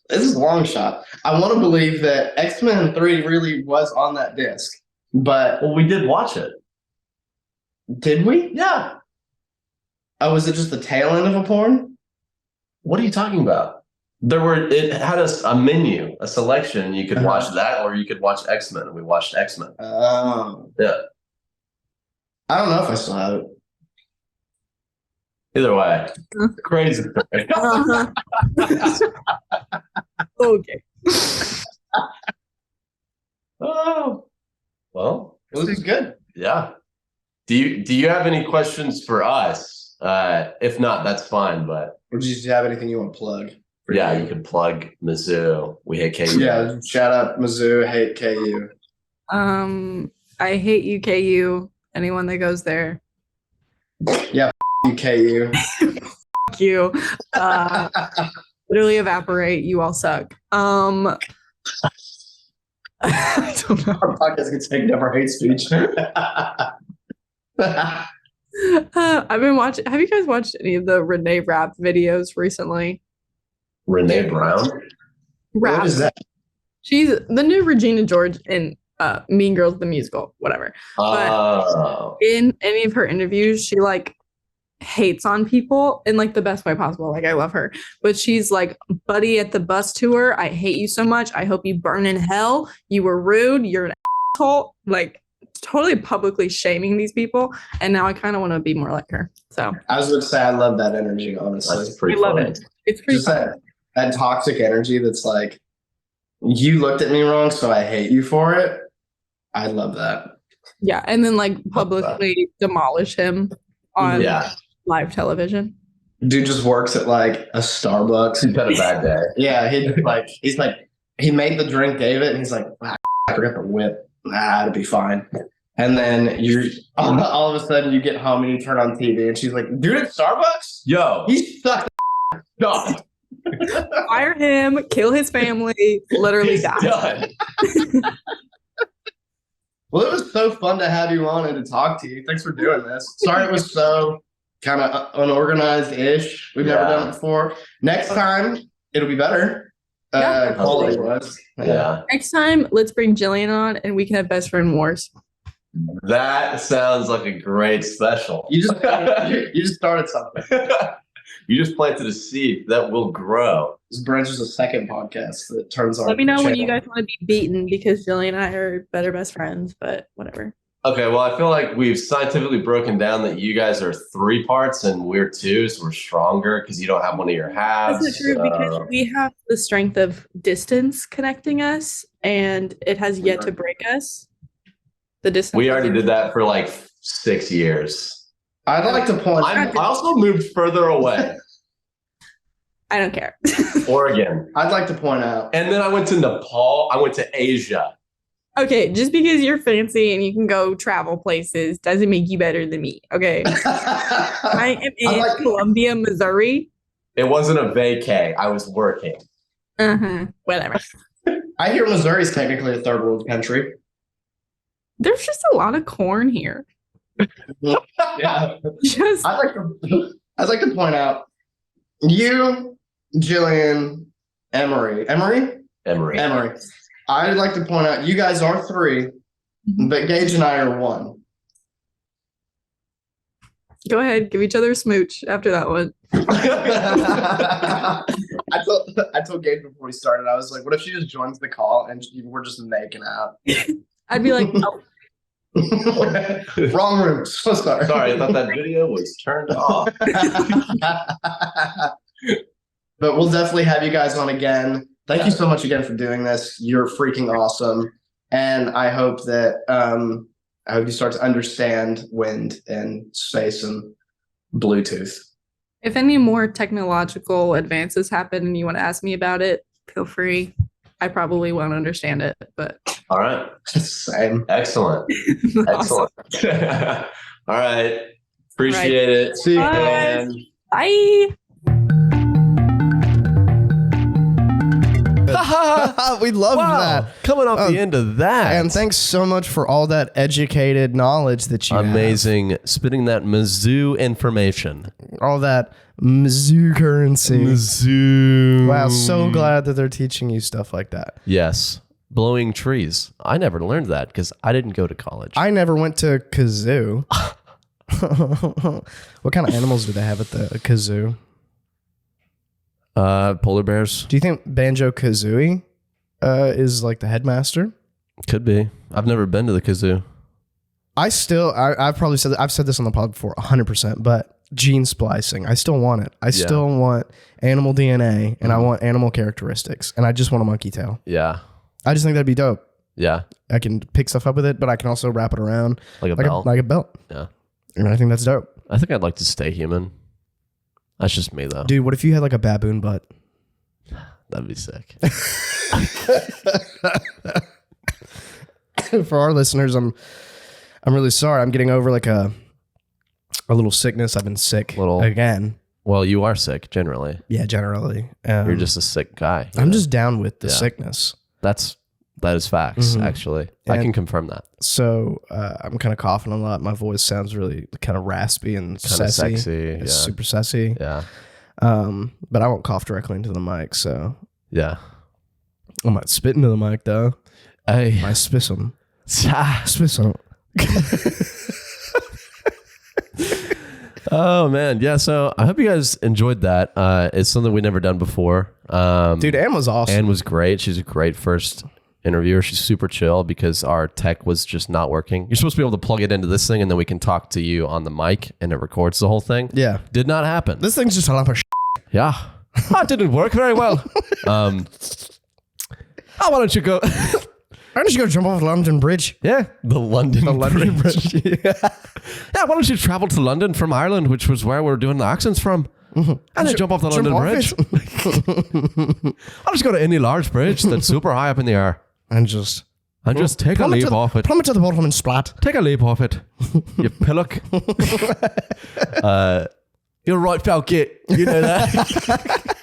is a long shot. I want to believe that X-Men 3 really was on that disc. But Well, we did watch it. did we? Yeah. Oh, was it just the tail end of a porn? What are you talking about? It had a menu, a selection. You could watch that, or you could watch X-Men. We watched X-Men. Oh. Yeah. I don't know if I still have it. Either way, crazy. Uh-huh. Okay. Oh, well, This is good. yeah. Do you have any questions for us? If not, that's fine. But Or do you have anything you want to plug? yeah, you can plug Mizzou. We hate KU. Yeah, shout out Mizzou, hate KU. I hate UKU. Anyone that goes there, KU. fuck you. Literally evaporate. You all suck. I don't know. Our podcast gets taken up our hate speech. I've been watching. Have you guys watched any of the Renee Rapp videos recently? Renee Brown. Rapp. What is that? She's the new Regina George in Mean Girls the musical, whatever. Oh, In any of her interviews, she like hates on people in like the best way possible. Like I love her, but she's like, buddy at the bus tour, I hate you so much. I hope you burn in hell. You were rude. You're an asshole. Like totally publicly shaming these people. And now I kind of want to be more like her. So I was going to say, I love that energy, honestly. that's pretty I love funny. it. It's pretty Just fun. that toxic energy that's like, you looked at me wrong, so I hate you for it. I love that. Yeah. And then like publicly demolish him on Yeah, live television. Dude just works at like a Starbucks. he's had a bad day. Yeah, he's like, he made the drink, gave it, and he's like, I forgot the whip. It'll be fine. And then all of a sudden you get home and you turn on TV, and she's like, dude at Starbucks? Yo, He sucked. no, Fire him, kill his family, literally he's die. done. Well, it was so fun to have you on and to talk to you. Thanks for doing this. Sorry it was so kind of unorganized-ish. We've never done it before. Next time, it'll be better. Yeah. Quality was. Yeah, Next time, let's bring Jillian on and we can have best friend wars. that sounds like a great special. You just started something. You just planted a seed that will grow. This branches a second podcast that turns on. Let me know when you guys want to be beaten because Jillian and I are better best friends, but whatever. Okay, well, I feel like we've scientifically broken down that you guys are 3 parts and we're 2, so we're stronger because you don't have one of your halves. That's not true because we have the strength of distance connecting us and it has yet to break us. the distance. We already did that for like 6 years. I'd like to point. I also moved further away. I don't care. Oregon. I'd like to point out. And then I went to Nepal. I went to Asia. Okay, just because you're fancy and you can go travel places doesn't make you better than me. Okay. I am in Columbia, Missouri. It wasn't a vacay. I was working. Whatever. I hear Missouri's technically a third world country. There's just a lot of corn here. Yeah. Just I'd like to point out you, Jillian, Emery. I'd like to point out you guys are 3, but Gage and I are 1. go ahead, give each other a smooch after that one. I told Gage before we started, I was like, what if she just joins the call and we're just making out? I'd be like, oh. Wrong room. So sorry. Sorry, I thought that video was turned off. But we'll definitely have you guys on again. Thank you so much again for doing this. You're freaking awesome. And I hope that you start to understand wind and space and Bluetooth. If any more technological advances happen and you want to ask me about it, feel free. I probably won't understand it, but all right. Same. Excellent. Excellent. All right. Appreciate it. See you Bye. again. Bye. We love that. Coming off the end of that. And thanks so much for all that educated knowledge that you Amazing. Spitting that Mizzou information. all that Mizzou currency. Mizzou. Wow, so glad that they're teaching you stuff like that. Yes. Blowing trees. I never learned that because I didn't go to college. I never went to kazoo. What kind of animals do they have at the kazoo? Polar bears. Do you think Banjo Kazooie is like the headmaster? Could be. I've never been to the kazoo. I've probably said I've said this on the pod before 100%, but gene splicing, I still want it. I still want animal DNA and I want animal characteristics and I just want a monkey tail. Yeah. I just think that'd be dope. Yeah. I can pick stuff up with it, but I can also wrap it around Like a belt. like a belt. Yeah. And I think that's dope. I think I'd like to stay human. That's just me though. Dude, what if you had like a baboon butt? That'd be sick. For our listeners, I'm really sorry. I'm getting over like a little sickness. I've been sick again. Well, you are sick generally. Yeah, generally. You're just a sick guy. I'm just down with the sickness. That is facts, actually. I can confirm that. So I'm kind of coughing a lot. My voice sounds really kind of raspy and Kind of sexy. It's super sassy. Yeah. But I won't cough directly into the mic, so Yeah. I might spit into the mic though. Hey. I spit some. Spit some. Oh man, yeah. So I hope you guys enjoyed that. It's something we've never done before. Dude, Ann was awesome. Ann was great. She's a great first interviewer. She's super chill because our tech was just not working. You're supposed to be able to plug it into this thing and then we can talk to you on the mic and it records the whole thing. Yeah. Did not happen. This thing's just a lump of Yeah. That didn't work very well. Why don't you go? Why don't you go jump off the London Bridge? Yeah. The London Bridge. Yeah. Yeah, why don't you travel to London from Ireland, which was where we're doing the accents from? And then jump off the London Bridge. I'll just go to any large bridge that's super high up in the air. And just Take a leap off it. Plummet to the bottom and splat. Take a leap off it. You pillock. You're right, Falcate. You know that.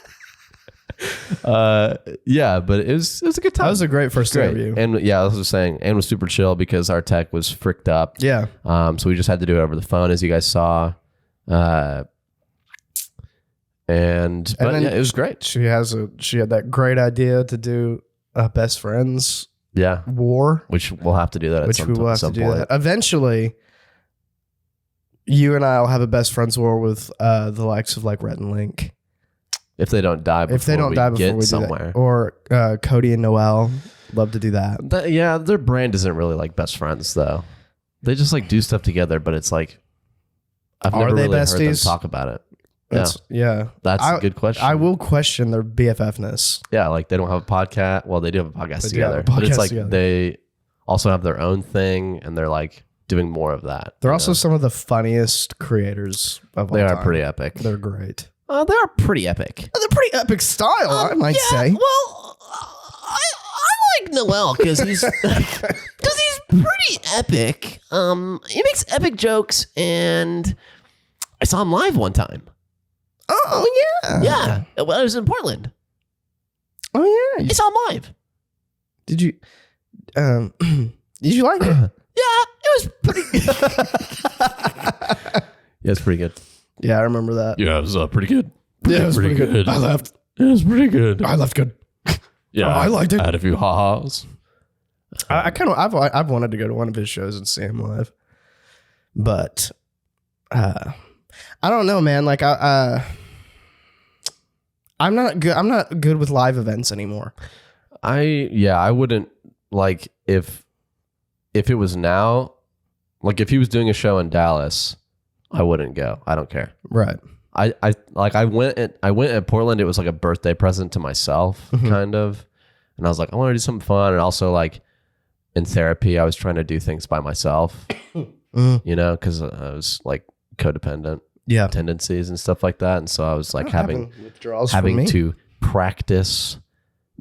Yeah, but it was a good time. That was a great first interview. And yeah, I was just saying, Ann was super chill because our tech was fricked up. Yeah. So we just had to do it over the phone, as you guys saw. But yeah, it was great. She had that great idea to do a best friends war, which we'll have to do that at some point. Eventually, you and I will have a best friends war with the likes of like Rhett and Link. If they don't die before we get somewhere. Or Cody and Noel. Love to do that. Yeah, their brand isn't really like best friends though. They just like do stuff together, but it's like I've never really heard them talk about it. That's a good question. I will question their BFF-ness. Yeah, like they don't have a podcast. Well, they do have a podcast together, but it's like they also have their own thing, and they're like doing more of that. They're also some of the funniest creators of all They time. are pretty epic. They're great. They are pretty epic. They're pretty epic style, I might say. Well, I like Noel because he's pretty epic. He makes epic jokes, and I saw him live one time. Oh yeah. Yeah, well, I was in Portland. Oh yeah. I saw him live. Did you like it? Yeah, it was pretty good. Yeah, it's pretty good. Yeah, I remember that. Yeah, it was pretty good. Yeah, it was pretty good. I left. It was pretty good. I left good. Yeah, I liked it. I had a few ha-has. I kind of I've wanted to go to one of his shows and see him live, but I don't know, man. Like I'm not good. I'm not good with live events anymore. I wouldn't like if it was now, like if he was doing a show in Dallas, I wouldn't go. I don't care. Right. I went at Portland. It was like a birthday present to myself, kind of, and I was like, I want to do something fun, and also like in therapy, I was trying to do things by myself, you know, because I was like codependent tendencies and stuff like that, and so I was like having withdrawals having to practice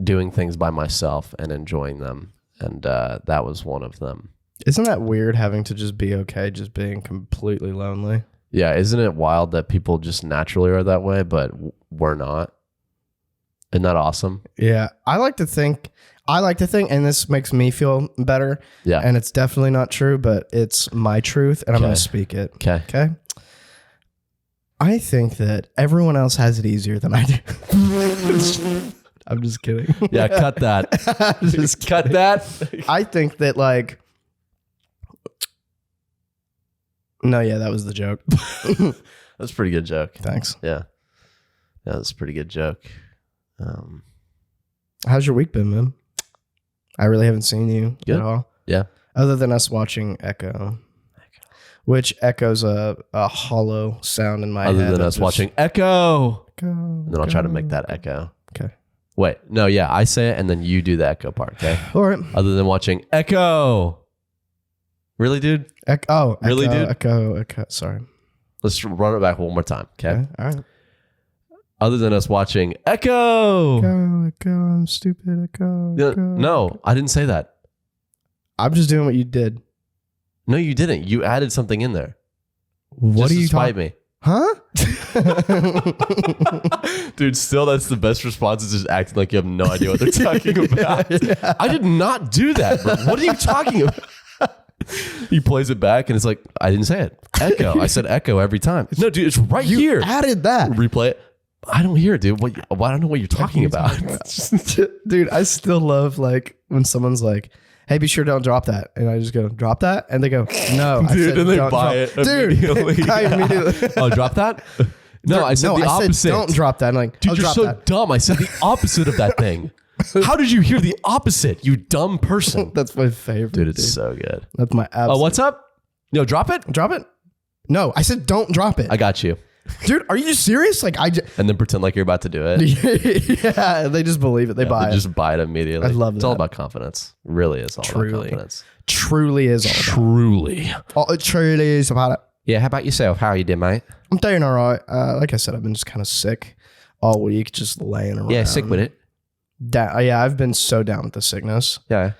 doing things by myself and enjoying them, and that was one of them. Isn't that weird having to just be okay, just being completely lonely? Yeah, isn't it wild that people just naturally are that way, but we're not? Isn't that awesome? Yeah, I like to think, and this makes me feel better. Yeah. And it's definitely not true, but it's my truth, and I'm going to speak it. Okay. Okay. I think that everyone else has it easier than I do. I'm just kidding. Yeah, cut that. Just cut that. I think that like, no, yeah, that was the joke. That's a pretty good joke. Thanks. Yeah. Yeah, that's a pretty good joke. How's your week been, man? I really haven't seen you Good. at all. Yeah. Other than us watching Echo. Which echoes a hollow sound in my head. Other than us watching Echo. Echo. And then I'll try to make that echo. Okay. Wait, no, yeah, I say it and then you do the echo part, okay? All right. Other than watching Echo. Really, dude? Really, dude? Echo. Sorry. Let's run it back one more time, okay? All right. Other than us watching Echo. Echo, I'm stupid. Echo. No, I didn't say that. I'm just doing what you did. No, you didn't. You added something in there. What Just are to you spite talking? me? Huh? Dude, still that's the best response is just acting like you have no idea what they're talking about. Yeah. I did not do that, bro. What are you talking about? He plays it back and it's like, I didn't say it. Echo. I said echo every time. No, dude, it's right You here. added that. Replay it. I don't hear it, dude. I don't know what you're talking about. Dude, I still love like when someone's like, hey, be sure don't drop that. And I just go, drop that? And they go, no. I Dude, said, and they don't buy drop. it immediately. Dude, I immediately. Oh, drop that? No, I said the opposite. Said, don't drop that. I'm like, Dude, you're drop so that. dumb. I said the opposite of that thing. How did you hear the opposite, you dumb person? That's my favorite. Dude, it's so good. That's my absolute. Oh, what's up? No, drop it? Drop it? No, I said don't drop it. I got you. Dude, are you serious? Like, And then pretend like you're about to do it. yeah, they just believe it. They buy They it. just buy it immediately. I love It's all that. about confidence. Really is all about confidence. Truly is all about Truly. it truly is about it. Yeah, how about yourself? How are you doing, mate? I'm doing all right. Like I said, I've been just kind of sick all week, just laying around. Yeah, sick with it. Yeah, I've been so down with the sickness. Yeah.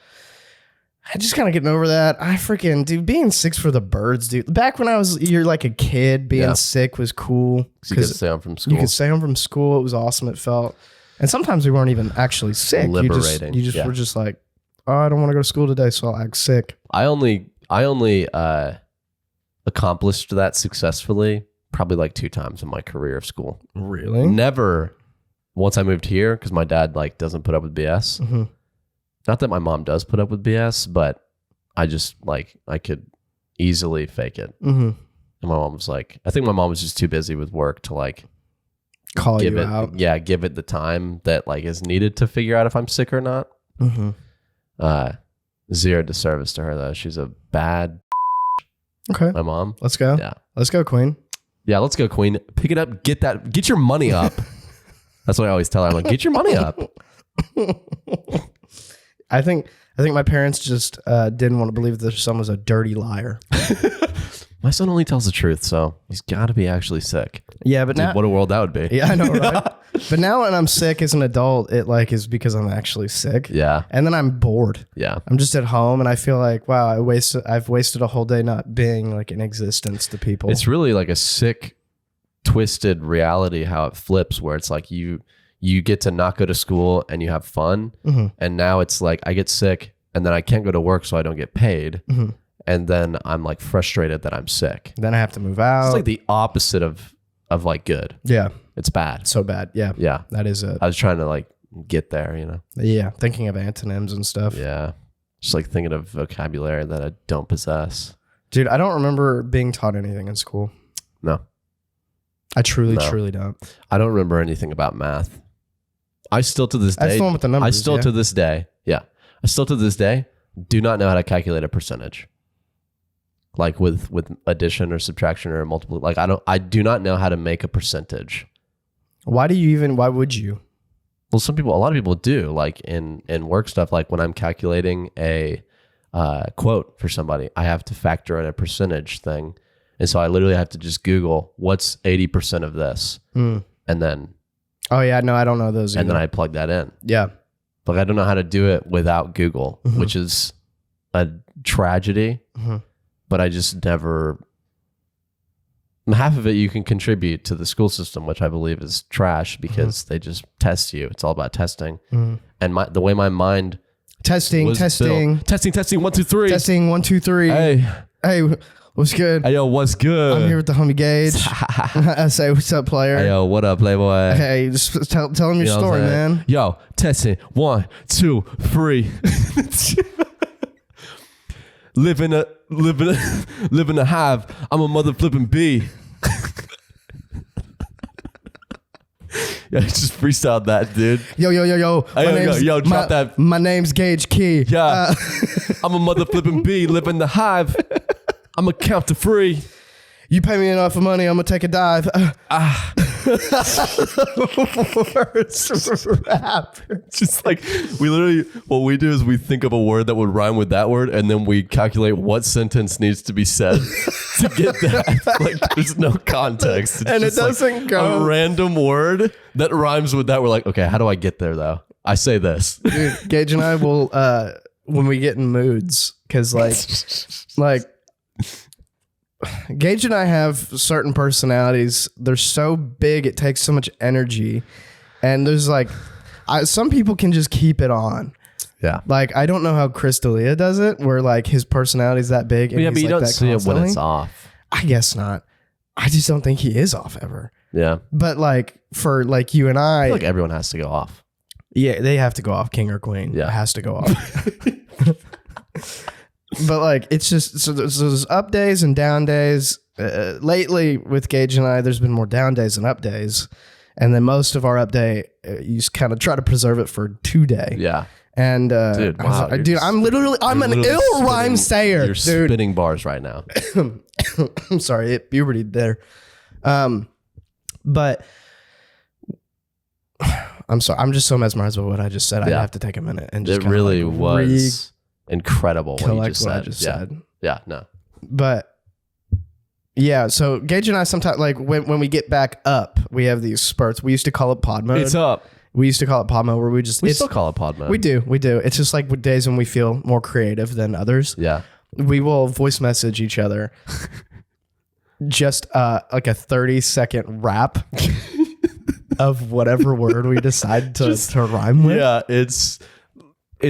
I just kind of getting over that. I freaking, dude, being sick's for the birds, dude. Back when you're like a kid, being sick was cool. So you could stay home from school. You could stay home from school. It was awesome. It felt. And sometimes we weren't even actually sick. Liberating. You just were just like, oh, I don't want to go to school today, so I'll act sick. I only accomplished that successfully probably like 2 times in my career of school. Really? Never once I moved here because my dad like doesn't put up with BS. Mm-hmm. Not that my mom does put up with BS, but I just like I could easily fake it. Mm-hmm. And my mom was like, I think my mom was just too busy with work to like Call give you it, out. yeah, give it the time that like is needed to figure out if I'm sick or not. Mm-hmm. Zero disservice to her though. She's a bad. Okay. My mom. Let's go. Yeah. Let's go, Queen. Yeah, let's go, Queen. Pick it up. Get your money up. That's what I always tell her. I'm like, get your money up. I think I think my parents just didn't want to believe that their son was a dirty liar. My son only tells the truth, so he's got to be actually sick. Yeah, but Dude, now what a world that would be. Yeah, I know, right? But now when I'm sick as an adult, it like is because I'm actually sick. Yeah. And then I'm bored. Yeah. I'm just at home and I feel like, wow, I've wasted a whole day not being like in existence to people. It's really like a sick, twisted reality how it flips, where it's like you get to not go to school and you have fun. Mm-hmm. And now it's like I get sick and then I can't go to work, so I don't get paid. Mm-hmm. And then I'm like frustrated that I'm sick. Then I have to move out. It's like the opposite of like good. Yeah. It's bad. So bad. Yeah. Yeah. That is it. I was trying to like get there, you know? Yeah. Thinking of antonyms and stuff. Yeah. Just like thinking of vocabulary that I don't possess. Dude, I don't remember being taught anything in school. No. I truly don't. I don't remember anything about math. I still to this day. That's the one with the numbers. I still to this day. Yeah. I still to this day do not know how to calculate a percentage. Like with addition or subtraction or multiple. Like I do not know how to make a percentage. Why would you? Well, a lot of people do, like in work stuff. Like when I'm calculating a quote for somebody, I have to factor in a percentage thing. And so I literally have to just Google what's 80% of this. And then. Oh yeah. No, I don't know those either. And then I plug that in. Yeah. But I don't know how to do it without Google, which is a tragedy. But I just never. Half of it you can contribute to the school system, which I believe is trash because they just test you. It's all about testing. And the way my mind testing, built, testing 1 2 3 testing 1 2 3. Hey, what's good? Hey yo, what's good? I'm here with the homie Gage. I say, what's up, player? Hey yo, what up, Playboy? Hey, just tell him your story, man. Yo, testing 1 2 3. Living a hive. I'm a mother flipping bee. Yeah, just freestyled that, dude. Yo. Drop that. My name's Gage Key. Yeah. I'm a mother flipping bee. Live in the hive. I'm a count to free. You pay me enough money, I'm gonna take a dive. Worst rapper. Just like we literally, what we do is we think of a word that would rhyme with that word, and then we calculate what sentence needs to be said to get that. Like there's no context, it's and it just like doesn't go. a random word that rhymes with that. We're like, okay, how do I get there though? I say this. Dude, Gage and I will when we get in moods, because like Gage and I have certain personalities. They're so big, it takes so much energy. And there's like, some people can just keep it on. Yeah. Like, I don't know how Chris D'Elia does it, where like his personality's that big. And Yeah, but he's you like don't that see it when constantly. it's off. I guess not. I just don't think he is off ever. Yeah. But like, for like you and I feel like everyone has to go off. yeah, they have to go off, king or queen. Yeah. It has to go off. But like, it's just, so there's up days and down days. Lately with Gage and I, there's been more down days than up days. And then most of our up day, you just kind of try to preserve it for 2 day. Yeah. And Dude, wow, I'm an ill rhyme sayer. You're dude. spitting bars right now. I'm sorry, puberty there. But I'm sorry. I'm just so mesmerized by what I just said. I have to take a minute and just it really was incredible what you just said. I just said. Yeah, no. But yeah, so Gage and I sometimes, like when we get back up, we have these spurts. We used to call it pod mode. It's up. We used to call it pod mode, where we still call it pod mode. We do. It's just like days when we feel more creative than others. Yeah. We will voice message each other just like a 30-second rap of whatever word we decide to rhyme with. Yeah, it's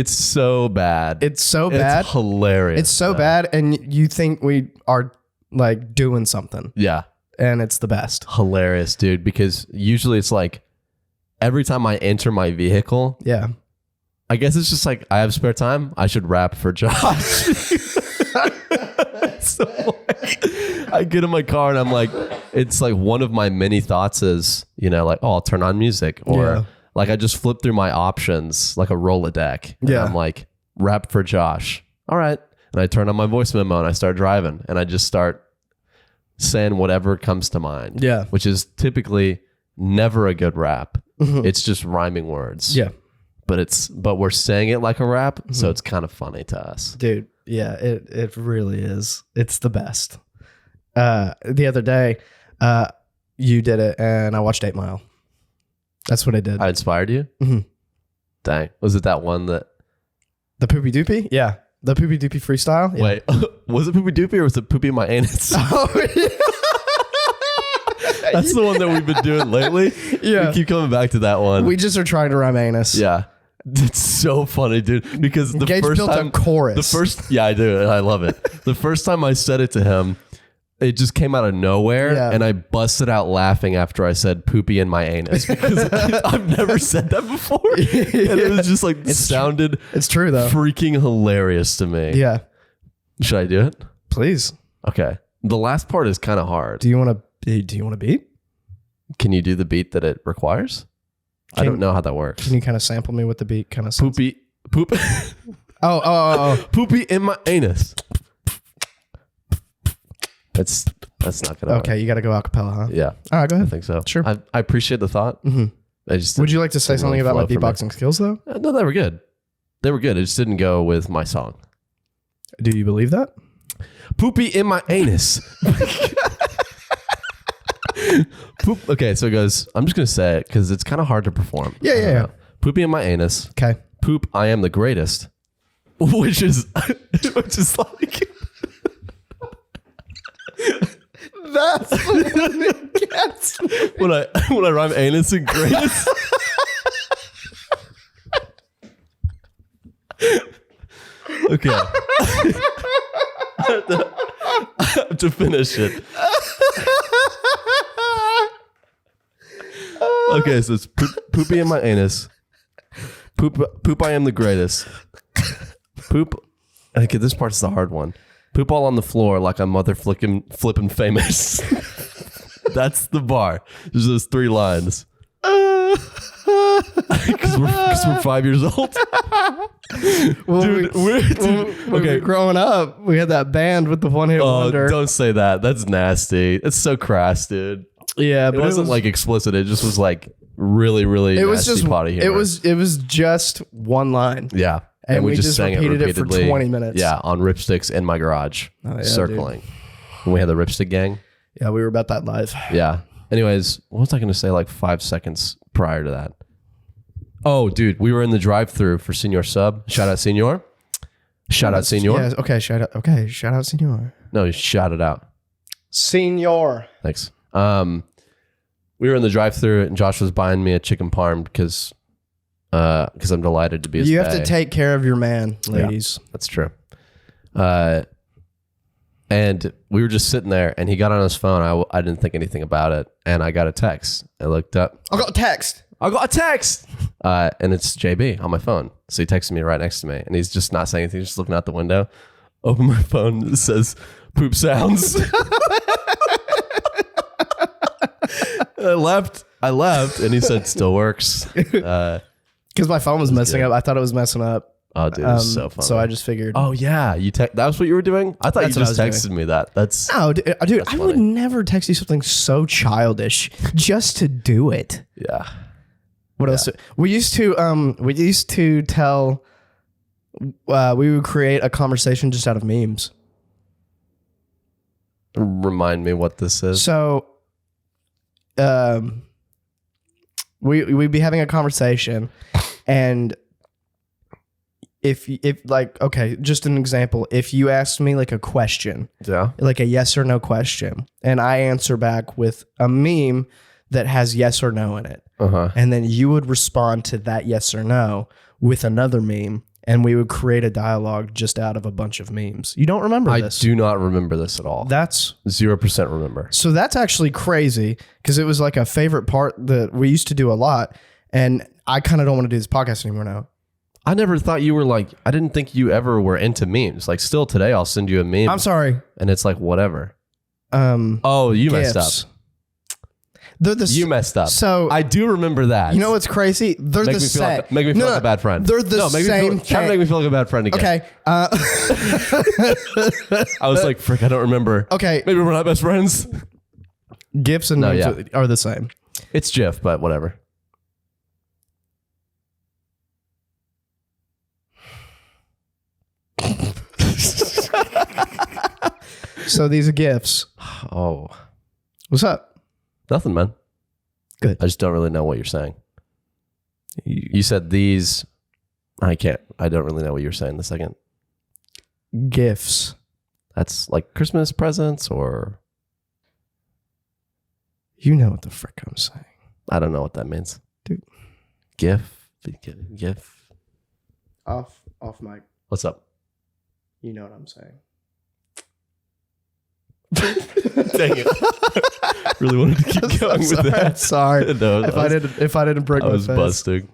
so bad. It's so bad. It's hilarious. It's so bad, and you think we are like doing something. Yeah. And it's the best. Hilarious, dude, because usually it's like every time I enter my vehicle, yeah, I guess it's just like I have spare time, I should rap for Josh. So like, I get in my car and I'm like, it's like one of my many thoughts is, you know, like, oh, I'll turn on music, or like I just flip through my options like a Rolodeck. And I'm like, rap for Josh. All right. And I turn on my voice memo and I start driving and I just start saying whatever comes to mind. Yeah. Which is typically never a good rap. It's just rhyming words. Yeah. but we're saying it like a rap, so it's kind of funny to us. Dude, yeah, it really is. It's the best. The other day, you did it, and I watched 8 Mile. That's what I did. I inspired you? Mm-hmm. Dang. Was it that one that... The Poopy Doopy? Yeah. The Poopy Doopy freestyle? Yeah. Wait, was it Poopy Doopy or was it Poopy in my anus? Oh, yeah. That's the one that we've been doing lately. Yeah. We keep coming back to that one. We just are trying to rhyme anus. Yeah. It's so funny, dude. Because the Gage first built time... a chorus. Yeah, I do. I love it. The first time I said it to him, it just came out of nowhere, Yeah. and I busted out laughing after I said "poopy in my anus" because I've never said that before, and it was just like sounded. It's true though. Freaking hilarious to me. Yeah. Should I do it? Please. Okay. The last part is kind of hard. Do you want to beat? Can you do the beat that it requires? I don't know how that works. Can you kind of sample me with the beat? Kind of Poop. Oh. Poopy in my anus. That's not gonna work. Okay, you got to go acapella, huh? Yeah. All right, go I ahead. think so. Sure. I appreciate the thought. Mm-hmm. I just Would you like to say didn't something really about my flow for me. beatboxing skills, though? No, they were good. They were good. It just didn't go with my song. Do you believe that? Poopy in my anus. Poop. Okay, so it goes. I'm just gonna say it because it's kind of hard to perform. Yeah. Poopy in my anus. Okay. Poop. I am the greatest. Which is like. That's the one that gets me. when I rhyme anus and greatest. Okay. I have to finish it. Okay, so it's poopy in my anus. Poop I am the greatest. Poop. Okay, this part's the hard one. Poop all on the floor like I'm mother flipping famous. That's the bar. There's those 3 lines. Because we're 5 years old. Well, Dude, when we were growing up, we had that band with the one-hit wonder. Don't say that. That's nasty. It's so crass, dude. Yeah, It wasn't like explicit. It just was like really, really it nasty was just potty humor. it was just one line. Yeah. And we just sang repeated it for repeatedly. 20 minutes. Yeah, on ripsticks in my garage, Oh, yeah, circling. When we had the ripstick gang. Yeah, we were about that live. Yeah. Anyways, what was I going to say like 5 seconds prior to that? Oh, dude, we were in the drive-thru for Senior Sub. Shout out Senior. Shout out Senior. Yeah, okay, shout out Senor. No, shout it out. Senor. Thanks. We were in the drive-thru and Josh was buying me a chicken parm because I'm delighted to be his You have to bae. take care of your man, ladies. Yeah, that's true. And we were just sitting there and he got on his phone. I didn't think anything about it. And I got a text. I looked up. I got a text. And it's JB on my phone. So he texted me right next to me and he's just not saying anything, just looking out the window. Open my phone. It says poop sounds. I left and he said still works. Because my phone was messing up. I thought it was messing up. Oh, dude, it's so funny. So I just figured. Oh, yeah. That was what you were doing? I thought That's you what just I was texted me that. That's No, dude, I would funny. never text you something so childish just to do it. yeah. What else? We used to tell. We would create a conversation just out of memes. Remind me what this is. So, we'd be having a conversation, and if like, okay, just an example, if you asked me like a question, Yeah. like a yes or no question, and I answer back with a meme that has yes or no in it, and then you would respond to that yes or no with another meme, and we would create a dialogue just out of a bunch of memes. You don't remember this? I do not remember this at all. That's 0% remember. So that's actually crazy because it was like a favorite part that we used to do a lot. And I kind of don't want to do this podcast anymore now. I never thought you were like, I didn't think you ever were into memes. Like still today, I'll send you a meme. I'm sorry. And it's like, whatever. Oh, you messed GIFs. up. They're the You messed up. So I do remember that. you know what's crazy? They're Make the me feel same. like, make me feel like a bad friend. They're the same Try to make thing. me feel like a bad friend again. Okay. I was like, frick, I don't remember. Okay. Maybe we're not best friends. GIFs and memes yeah. are the same. It's GIF, but whatever. So these are gifts. Oh, What's up? nothing, man. Good. I just don't really know what you're saying. You said these. I don't really know what you're saying the second. Gifts. That's like Christmas presents or You know what the frick I'm saying. I don't know what that means. Dude. GIF. Off mic. What's up? You know what I'm saying. Dang it. Really wanted to keep going with that. Sorry. No, if I didn't break I my was face. busting.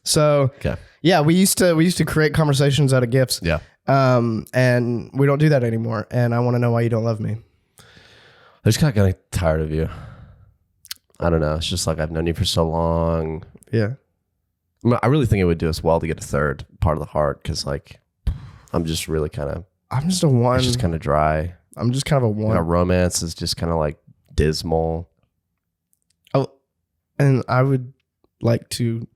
So Okay. yeah, we used to create conversations out of gifts. Yeah. And we don't do that anymore. And I want to know why you don't love me. I just got kind of tired of you. I don't know. It's just like I've known you for so long. Yeah. I really think it would do us well to get a third part of the heart because like I'm just really kind of I'm just a one. it's just kind of dry. I'm just kind of a one. Our romance is just kind of like dismal. Oh, and I would like to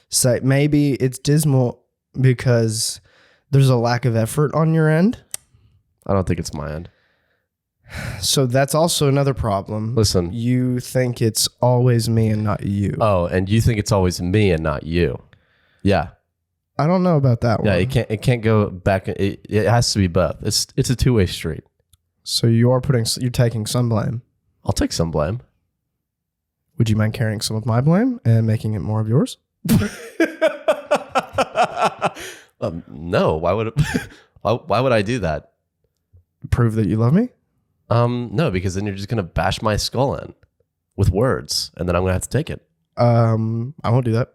say maybe it's dismal because there's a lack of effort on your end. I don't think it's my end. So that's also another problem. Listen. You think it's always me and not you. Oh, and you think it's always me and not you. Yeah. I don't know about that Yeah, one. it can't go back. It has to be both. It's a two-way street. So you're taking some blame. I'll take some blame. Would you mind carrying some of my blame and making it more of yours? No. Why would why would I do that? Prove that you love me? No, because then you're just gonna bash my skull in with words, and then I'm gonna have to take it. I won't do that.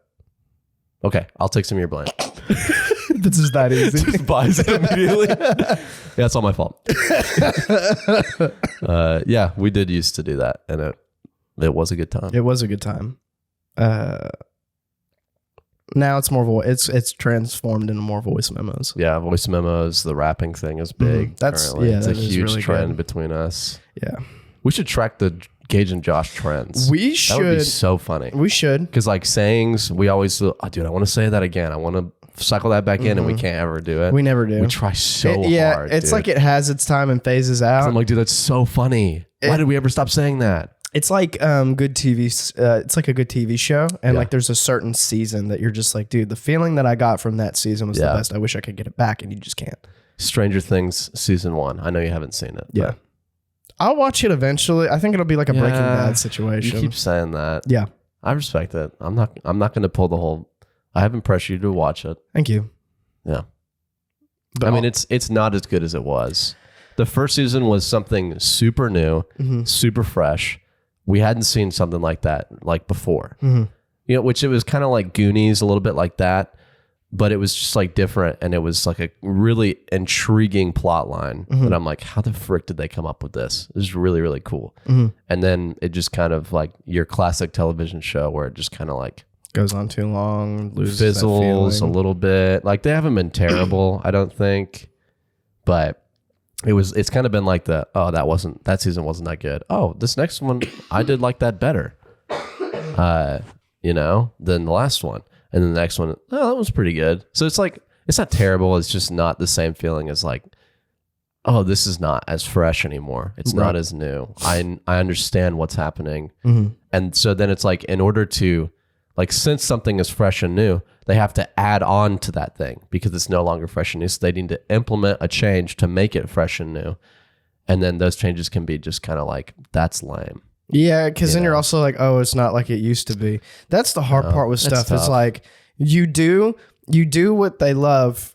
Okay, I'll take some of your blame. This is that easy. Just buys it immediately. Yeah, it's all my fault. Yeah, we did used to do that, and it was a good time. It was a good time. Now it's more it's transformed into more voice memos. Yeah, voice memos, the rapping thing is big. That's- currently. yeah, it's a that is huge really trend good. between us. Yeah. We should track the Gage and Josh trends. We That would be should. so funny. We should. Because like sayings, we always, oh, dude, I want to say that again. I want to cycle that back in, and we can't ever do it. We never do. We try so Yeah, hard. it's dude. like it has its time and phases 'Cause out. I'm like, dude, that's so funny. Why did we ever stop saying that? It's like good TV. It's like a good TV show, and Yeah. like there's a certain season that you're just like, dude, the feeling that I got from that season was the Yeah. best. I wish I could get it back, and you just can't. Stranger Things season 1. I know you haven't seen it. Yeah, but I'll watch it eventually. I think it'll be like a Breaking Yeah, Bad situation. You keep saying that. Yeah, I respect it. I'm not going to pull the whole. I haven't pressured you to watch it. thank you. Yeah. But I mean, it's not as good as it was. The first season was something super new, super fresh. We hadn't seen something like that like before. You know, which it was kind of like Goonies, a little bit like that, but it was just like different, and it was like a really intriguing plot line. And I'm like, how the frick did they come up with this? This is really, really cool. And then it just kind of like your classic television show where it just kind of like goes on too long, loses that fizzles a feeling. little bit. Like they haven't been terrible, I don't think, but it's kind of been like that season wasn't that good. Oh, this next one I did like that better, than the last one. And then the next one, oh, that was pretty good. So it's like, it's not terrible. It's just not the same feeling as like, oh, this is not as fresh anymore. It's not as new. I understand what's happening. And so then it's like, in order to, like, since something is fresh and new, they have to add on to that thing because it's no longer fresh and new. So they need to implement a change to make it fresh and new. And then those changes can be just kind of like, that's lame. Yeah, because then you're also like, oh, it's not like it used to be. That's the hard part with that's stuff. It's tough. like you do what they love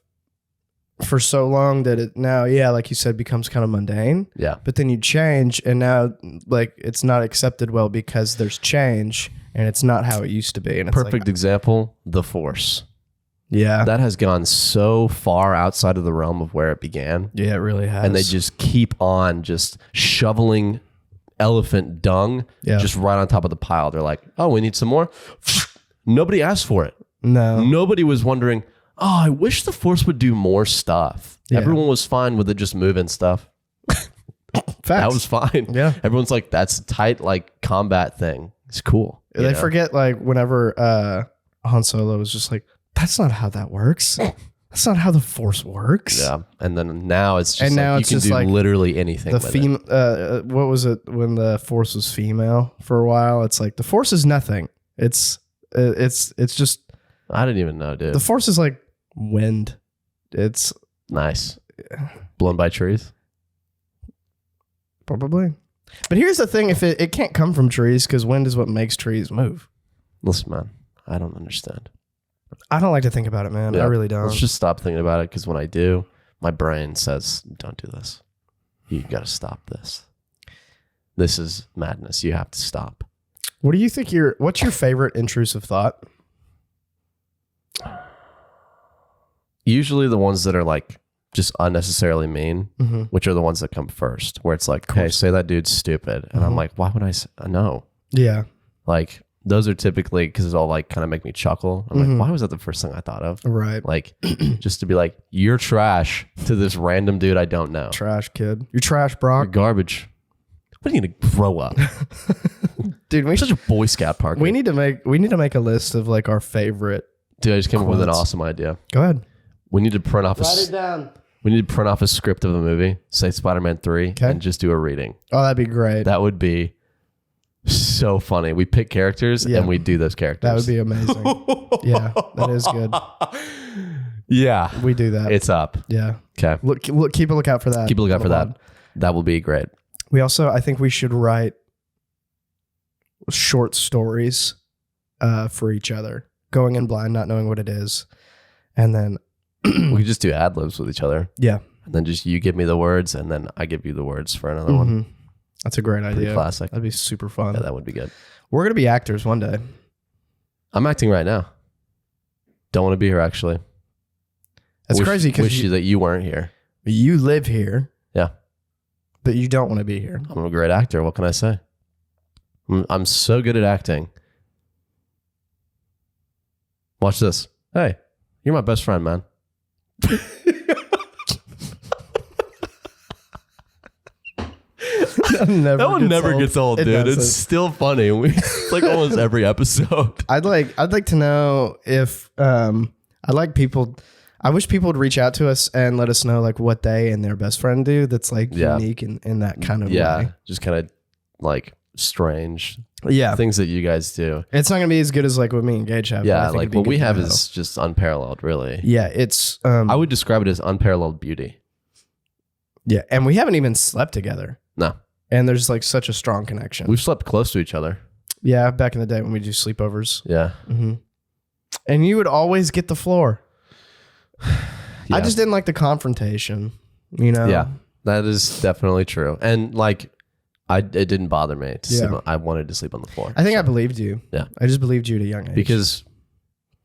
for so long that it now, like you said, becomes kind of mundane. Yeah. But then you change, and now like it's not accepted well because there's change, and it's not how it used to be. And it's Perfect like, example, The Force. yeah, That has gone so far outside of the realm of where it began. yeah, it really has. And they just keep on just shoveling elephant dung just right on top of the pile. They're like, oh, we need some more. Nobody asked for it. no, Nobody was wondering, oh, I wish the Force would do more stuff. Yeah. Everyone was fine with it just moving stuff. facts. That was fine. Yeah. Everyone's like, that's a tight like combat thing. It's cool. you They know? forget like whenever Han Solo was just like, that's not how that works. That's not how the Force works. Yeah. And then now it's just And now like it's you can just do like literally anything The with it. what was it when the Force was female for a while? It's like the Force is nothing. It's just I didn't even know, dude. the Force is like wind. It's Nice. Blown by trees. probably. But here's the thing: if it can't come from trees, because wind is what makes trees move. Listen, man, I don't understand. I don't like to think about it, man. Yeah. I really don't. Let's just stop thinking about it, because when I do, my brain says, don't do this. You got to stop this. This is madness. You have to stop. What do you think what's your favorite intrusive thought? Usually the ones that are like just unnecessarily mean, Mm-hmm. which are the ones that come first, where it's like, hey, say that dude's stupid. And I'm Mhm. like, why would I say no? Yeah. Like, those are typically, because it's all like kind of make me chuckle. I'm Mhm. like, why was that the first thing I thought of? Right. Like, just to be like, you're trash to this random dude I don't know. Trash kid. You're trash, You're Brock. garbage. When are you gonna grow up? Dude, You're such a Boy Scout Parker. we need to make a list of like our favorite. Dude, I just came up with an quotes. awesome idea. Go ahead. We need to print off down. we need to print off a script of a movie, say Spider-Man 3, Okay. and just do a reading. Oh, that'd be great. That would be so funny. We pick characters Yeah. and we do those characters. That would be amazing. Yeah, that is good. Yeah. We do that. It's up. Yeah. Okay. Look, keep a lookout for that. Keep a lookout for Hold on. that. That will be great. We also, I think we should write short stories for each other, going in blind, not knowing what it is. And then, We could just do ad libs with each other. yeah. And then just you give me the words and then I give you the words for another one. Mhm. That's a great Pretty idea. classic. That'd be super fun. Yeah, that would be good. We're going to be actors one day. I'm acting right now. Don't want to be here, actually. That's crazy Wish because you that you weren't here. you live here, Yeah. but you don't want to be here. I'm a great actor. What can I say? I'm so good at acting. Watch this. Hey, you're my best friend, man. That one never gets old, It dude. doesn't. It's still funny. It's like almost every episode. I'd like to know if I wish people would reach out to us and let us know like what they and their best friend do that's like Yeah. unique in that kind of Yeah, way. just kind of like strange Yeah. things that you guys do. It's not gonna be as good as like what me and Gage have. but I Yeah, think like it'd be what we good to have know. is just unparalleled, really. Yeah, it's I would describe it as unparalleled beauty. yeah, and we haven't even slept together. No, And there's like such a strong connection. we've slept close to each other. Yeah, back in the day when we do sleepovers. Yeah. hmm And you would always get the floor. I Yeah. just didn't like the confrontation, you know? Yeah, that is definitely true. And like, it didn't bother me to sleep. Yeah. I wanted to sleep on the floor. I think I believed you. Yeah. I just believed you at a young age. because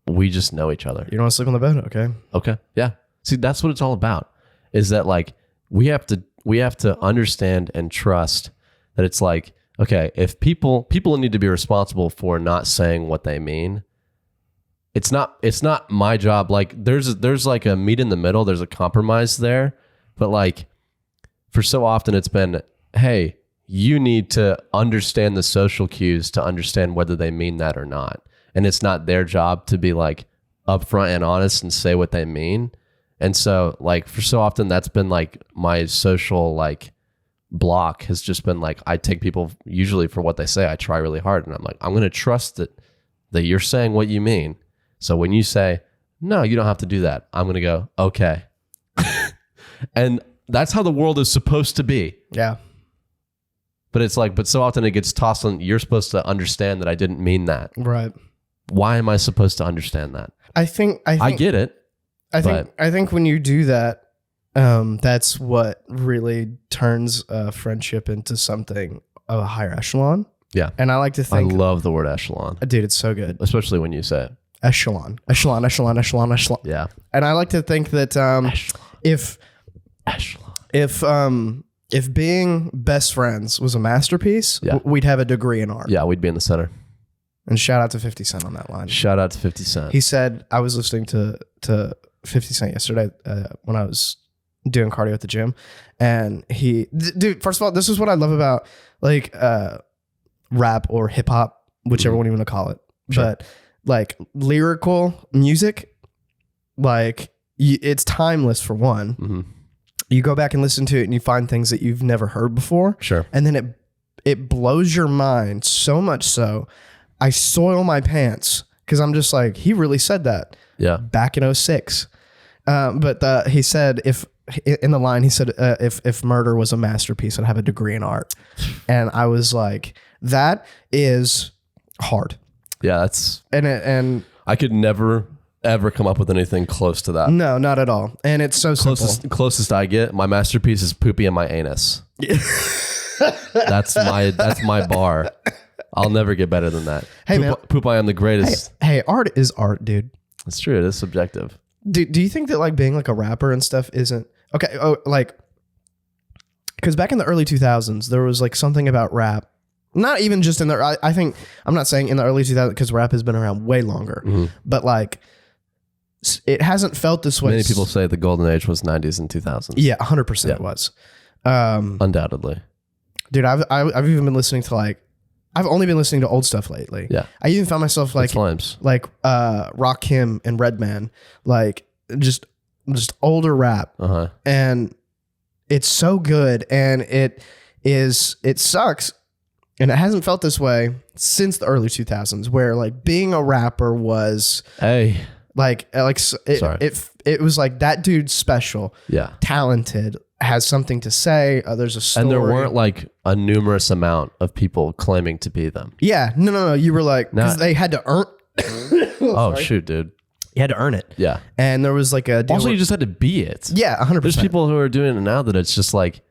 we just know each other. you don't want to sleep on the bed, okay? Okay. Yeah. See, that's what it's all about. Is that like we have to understand and trust that it's like, okay, if people need to be responsible for not saying what they mean. It's not my job. Like there's like a meet in the middle. There's a compromise there, but like for so often it's been, hey, you need to understand the social cues to understand whether they mean that or not. And it's not their job to be like upfront and honest and say what they mean. And so like for so often that's been like my social like block has just been like, I take people usually for what they say. I try really hard and I'm like, I'm going to trust that you're saying what you mean. So when you say, no, you don't have to do that, I'm going to go, okay. And that's how the world is supposed to be. Yeah. But it's like, but so often it gets tossed on, you're supposed to understand that I didn't mean that. Right. Why am I supposed to understand that? I think I get it. I think when you do that, that's what really turns a friendship into something of a higher echelon. Yeah. And I like to think, I love the word echelon, dude, it's so good. especially when you say it. Echelon. Yeah. And I like to think that Echelon. if being best friends was a masterpiece, Yeah. we'd have a degree in art. Yeah, we'd be in the center. And shout out to 50 Cent on that line. Shout out to 50 Cent. He said, I was listening to 50 Cent yesterday when I was doing cardio at the gym. And dude, first of all, this is what I love about like rap or hip hop, whichever one you want to call it. Sure. But like lyrical music, like it's timeless for one. Mm-hmm. You go back and listen to it and you find things that you've never heard before. Sure. And then it blows your mind so much so I soil my pants because I'm just like, he really said that. Yeah. Back in 06. But he said, in the line, he said, if murder was a masterpiece, I'd have a degree in art. And I was like, that is hard. Yeah, that's... And I could never, ever come up with anything close to that. no, not at all. And it's so simple. Closest I get, my masterpiece is poopy in my anus. That's my bar. I'll never get better than that. Hey, man. Poop I am the greatest. Hey, art is art, dude. It's true. It is subjective. Do you think that like being like a rapper and stuff isn't okay? Oh, like, because back in the early 2000s, there was like something about rap. Not even just in the, I think, I'm not saying in the early 2000s because rap has been around way longer, but like it hasn't felt this way. Many people say the golden age was 90s and 2000s. Yeah, 100% it was. Undoubtedly. Dude, I've even been listening to like, I've only been listening to old stuff lately. Yeah. I even found myself like, Rakim and Redman, like just older rap. Uh-huh. And it's so good. And it sucks. And it hasn't felt this way since the early 2000s, where like being a rapper was it was like that dude's special, talented, has something to say. There's a story, and there weren't like a numerous amount of people claiming to be them. Yeah, no. You were like, because they had to earn. Oh shoot, dude. You had to earn it. Yeah, and there was like a deal also you just had to be it. Yeah, 100%. There's people who are doing it now that it's just like.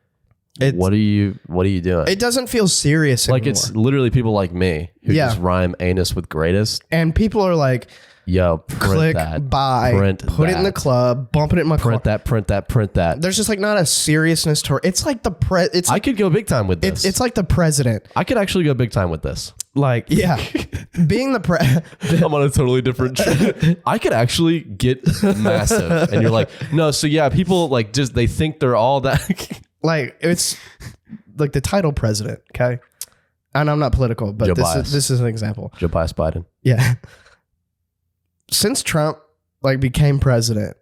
What are you doing? It doesn't feel serious anymore. Like it's literally people like me who just rhyme anus with greatest. And people are like, yo, click, buy, put it in the club, bump it in my car. Print that. There's just like not a seriousness to it. It's like I could go big time with this. It's like the president. I could actually go big time with this. Like, yeah. Being the I'm on a totally different track. I could actually get massive. And you're like, no, so yeah, people like just they think they're all that. Like it's like the title president, okay? And I'm not political, but this is an example. Joe Biden. Yeah. Since Trump like became president,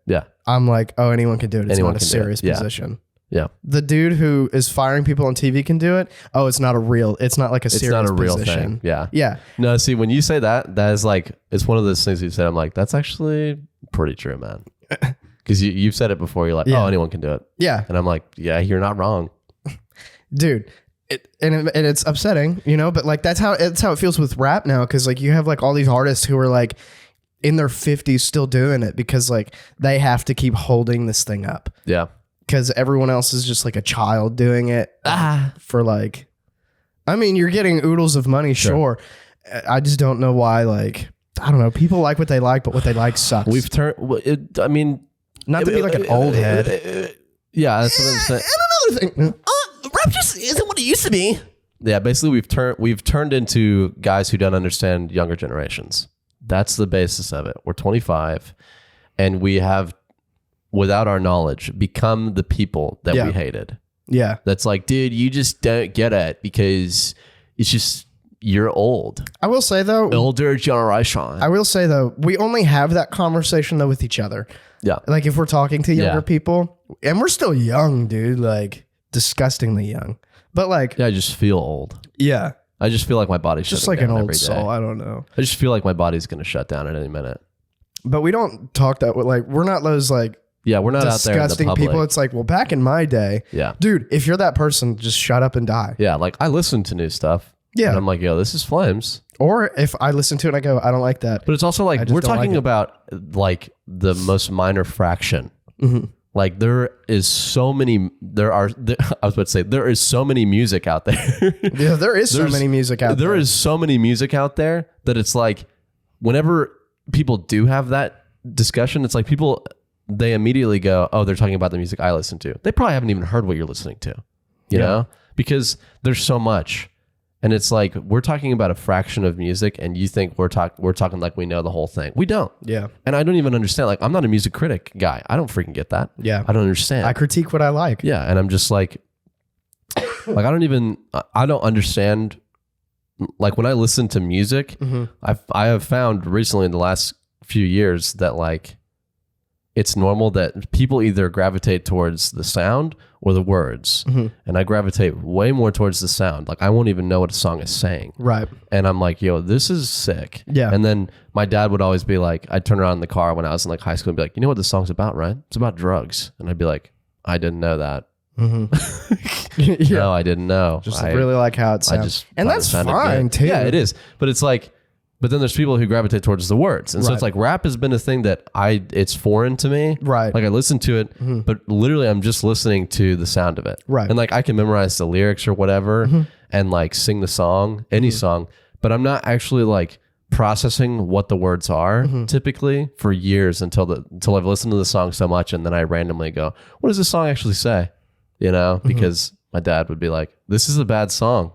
I'm like, oh, anyone can do it. It's not a serious position. Yeah. The dude who is firing people on TV can do it. Oh, it's not like a serious position. It's not a real thing. Yeah. Yeah. No, see, when you say that is like, it's one of those things you said. I'm like, that's actually pretty true, man. Because you've said it before. You're like, oh, anyone can do it. Yeah. And I'm like, yeah, you're not wrong. Dude. And it's upsetting, you know, but like that's how it feels with rap now. Cause like you have like all these artists who are like in their 50s still doing it because like they have to keep holding this thing up. Yeah. Cause everyone else is just like a child doing it for like, I mean, you're getting oodles of money. Sure. I just don't know why. Like, I don't know. People like what they like, but what they like sucks. We've turned, I mean, not to be like an old head. Yeah. That's what I'm saying. And another thing. Rap just isn't what it used to be. Yeah, basically we've turned into guys who don't understand younger generations. That's the basis of it. We're 25 and we have, without our knowledge, become the people that we hated. Yeah. That's like, dude, you just don't get it because it's just, you're old. I will say though, older generation. I will say though, we only have that conversation though with each other. Yeah. Like if we're talking to younger people, and we're still young, dude, like disgustingly young. But like, yeah, I just feel old. Yeah. I just feel like my body's just like an old soul. I don't know. I just feel like my body's going to shut down at any minute. But we don't talk that way. Like we're not those like, yeah, we're not out there in the public. People. It's like, well, back in my day, dude, if you're that person, just shut up and die. Yeah. Like I listen to new stuff. Yeah. And I'm like, yo, this is flames. Or if I listen to it and I go, I don't like that. But it's also like, we're talking about like the most minor fraction. Mm-hmm. Like there is so many, I was about to say, there is so many music out there. Yeah, there is so many music out there. There is so many music out there that it's like, whenever people do have that discussion, it's like people, they immediately go, oh, they're talking about the music I listen to. They probably haven't even heard what you're listening to, you know, because there's so much. And it's like, we're talking about a fraction of music and you think we're talking like we know the whole thing. We don't. Yeah. And I don't even understand. Like, I'm not a music critic guy. I don't freaking get that. Yeah. I don't understand. I critique what I like. Yeah. And I'm just like I don't understand. Like when I listen to music, I have found recently in the last few years that like, it's normal that people either gravitate towards the sound or the words. And I gravitate way more towards the sound. Like, I won't even know what a song is saying. Right. And I'm like, yo, this is sick. Yeah. And then my dad would always be like, I'd turn around in the car when I was in like high school and be like, you know what this song's about, right? It's about drugs. And I'd be like, I didn't know that. Yeah. No, I didn't know. Just I really like how it sounds. I just and thought it that's sounded fine good. too. Yeah, it is. But it's like, but then there's people who gravitate towards the words. And so Right. it's like rap has been a thing that it's foreign to me. Right. Like I listen to it, but literally I'm just listening to the sound of it. Right. And like I can memorize the lyrics or whatever and like sing the song, any song, but I'm not actually like processing what the words are typically for years until I've listened to the song so much and then I randomly go, what does this song actually say? You know, because my dad would be like, this is a bad song.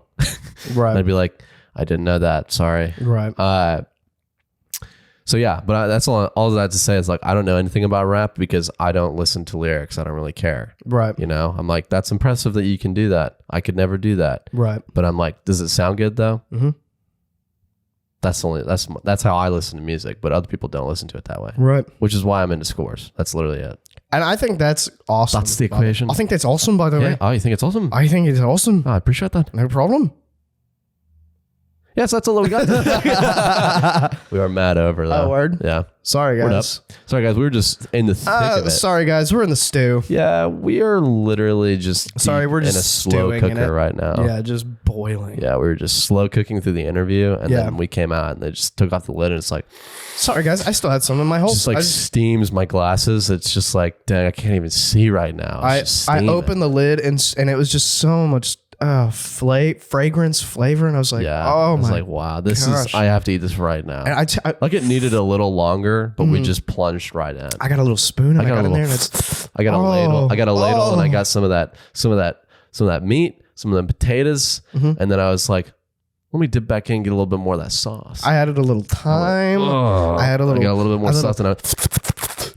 Right. And I'd be like, I didn't know that. Sorry. Right. So yeah, but that's all that to say is like, I don't know anything about rap because I don't listen to lyrics. I don't really care. Right. You know, I'm like, that's impressive that you can do that. I could never do that. Right. But I'm like, does it sound good though? That's how I listen to music, but other people don't listen to it that way. Right. Which is why I'm into scores. That's literally it. And I think that's awesome. That's the equation. I think that's awesome, by the Yeah. way. Oh, you think it's awesome? I think it's awesome. Oh, I appreciate that. No problem. Yes, that's all we got. We are mad over though. Oh, word? Yeah. Sorry, Word up. guys. Sorry guys, we were just in the thick of it. Sorry, guys. We're in the stew. Yeah, we are literally just Sorry, we're in just a slow stewing in cooker it. right now. Yeah, just boiling. Yeah, we were just slow cooking through the interview, and Yeah. then we came out and they just took off the lid, and it's like Sorry, guys. I still had some in my whole. just like steams my glasses. It's just like, dang, I can't even see right now. It's just I steaming. opened the lid and it was just so much fragrance, flavor, and I was like, Yeah, oh I was my. like, wow, this gosh. is. I have to eat this right now. And I like it needed a little longer, but we just plunged right in. got a little spoon and I got in a there and little- it's I got a Oh. ladle. I got a ladle, and I Oh. got some of that meat, some of the potatoes, and then I was like, let me dip back in and get a little bit more of that sauce. I added a little thyme. Oh, I had a little- I got a little bit more a little- sauce, and I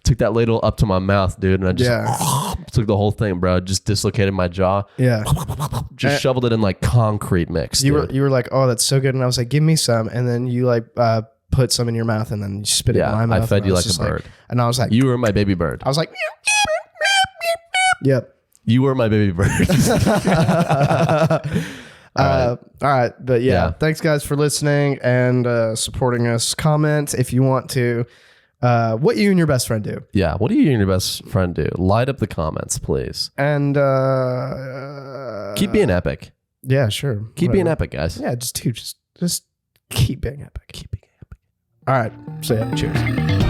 took that ladle up to my mouth, dude, and I just Yeah. took the whole thing, bro. Just dislocated my jaw. Yeah. Just shoveled it in like concrete mix. You dude. were like, oh, that's so good, and I was like, give me some, and then you like put some in your mouth, and then you spit it in my Yeah, mouth. I fed and you was like a just bird. and I was like, You were my baby bird. I was like, yep. You were my baby bird. All right, but Yeah. thanks guys for listening and supporting us. Comment if you want to. What you and your best friend do, Yeah. What do you and your best friend do? Light up the comments, please. and Keep being epic. yeah, sure, Keep being whatever. epic, guys. Yeah, just keep being epic. All right, so yeah, cheers.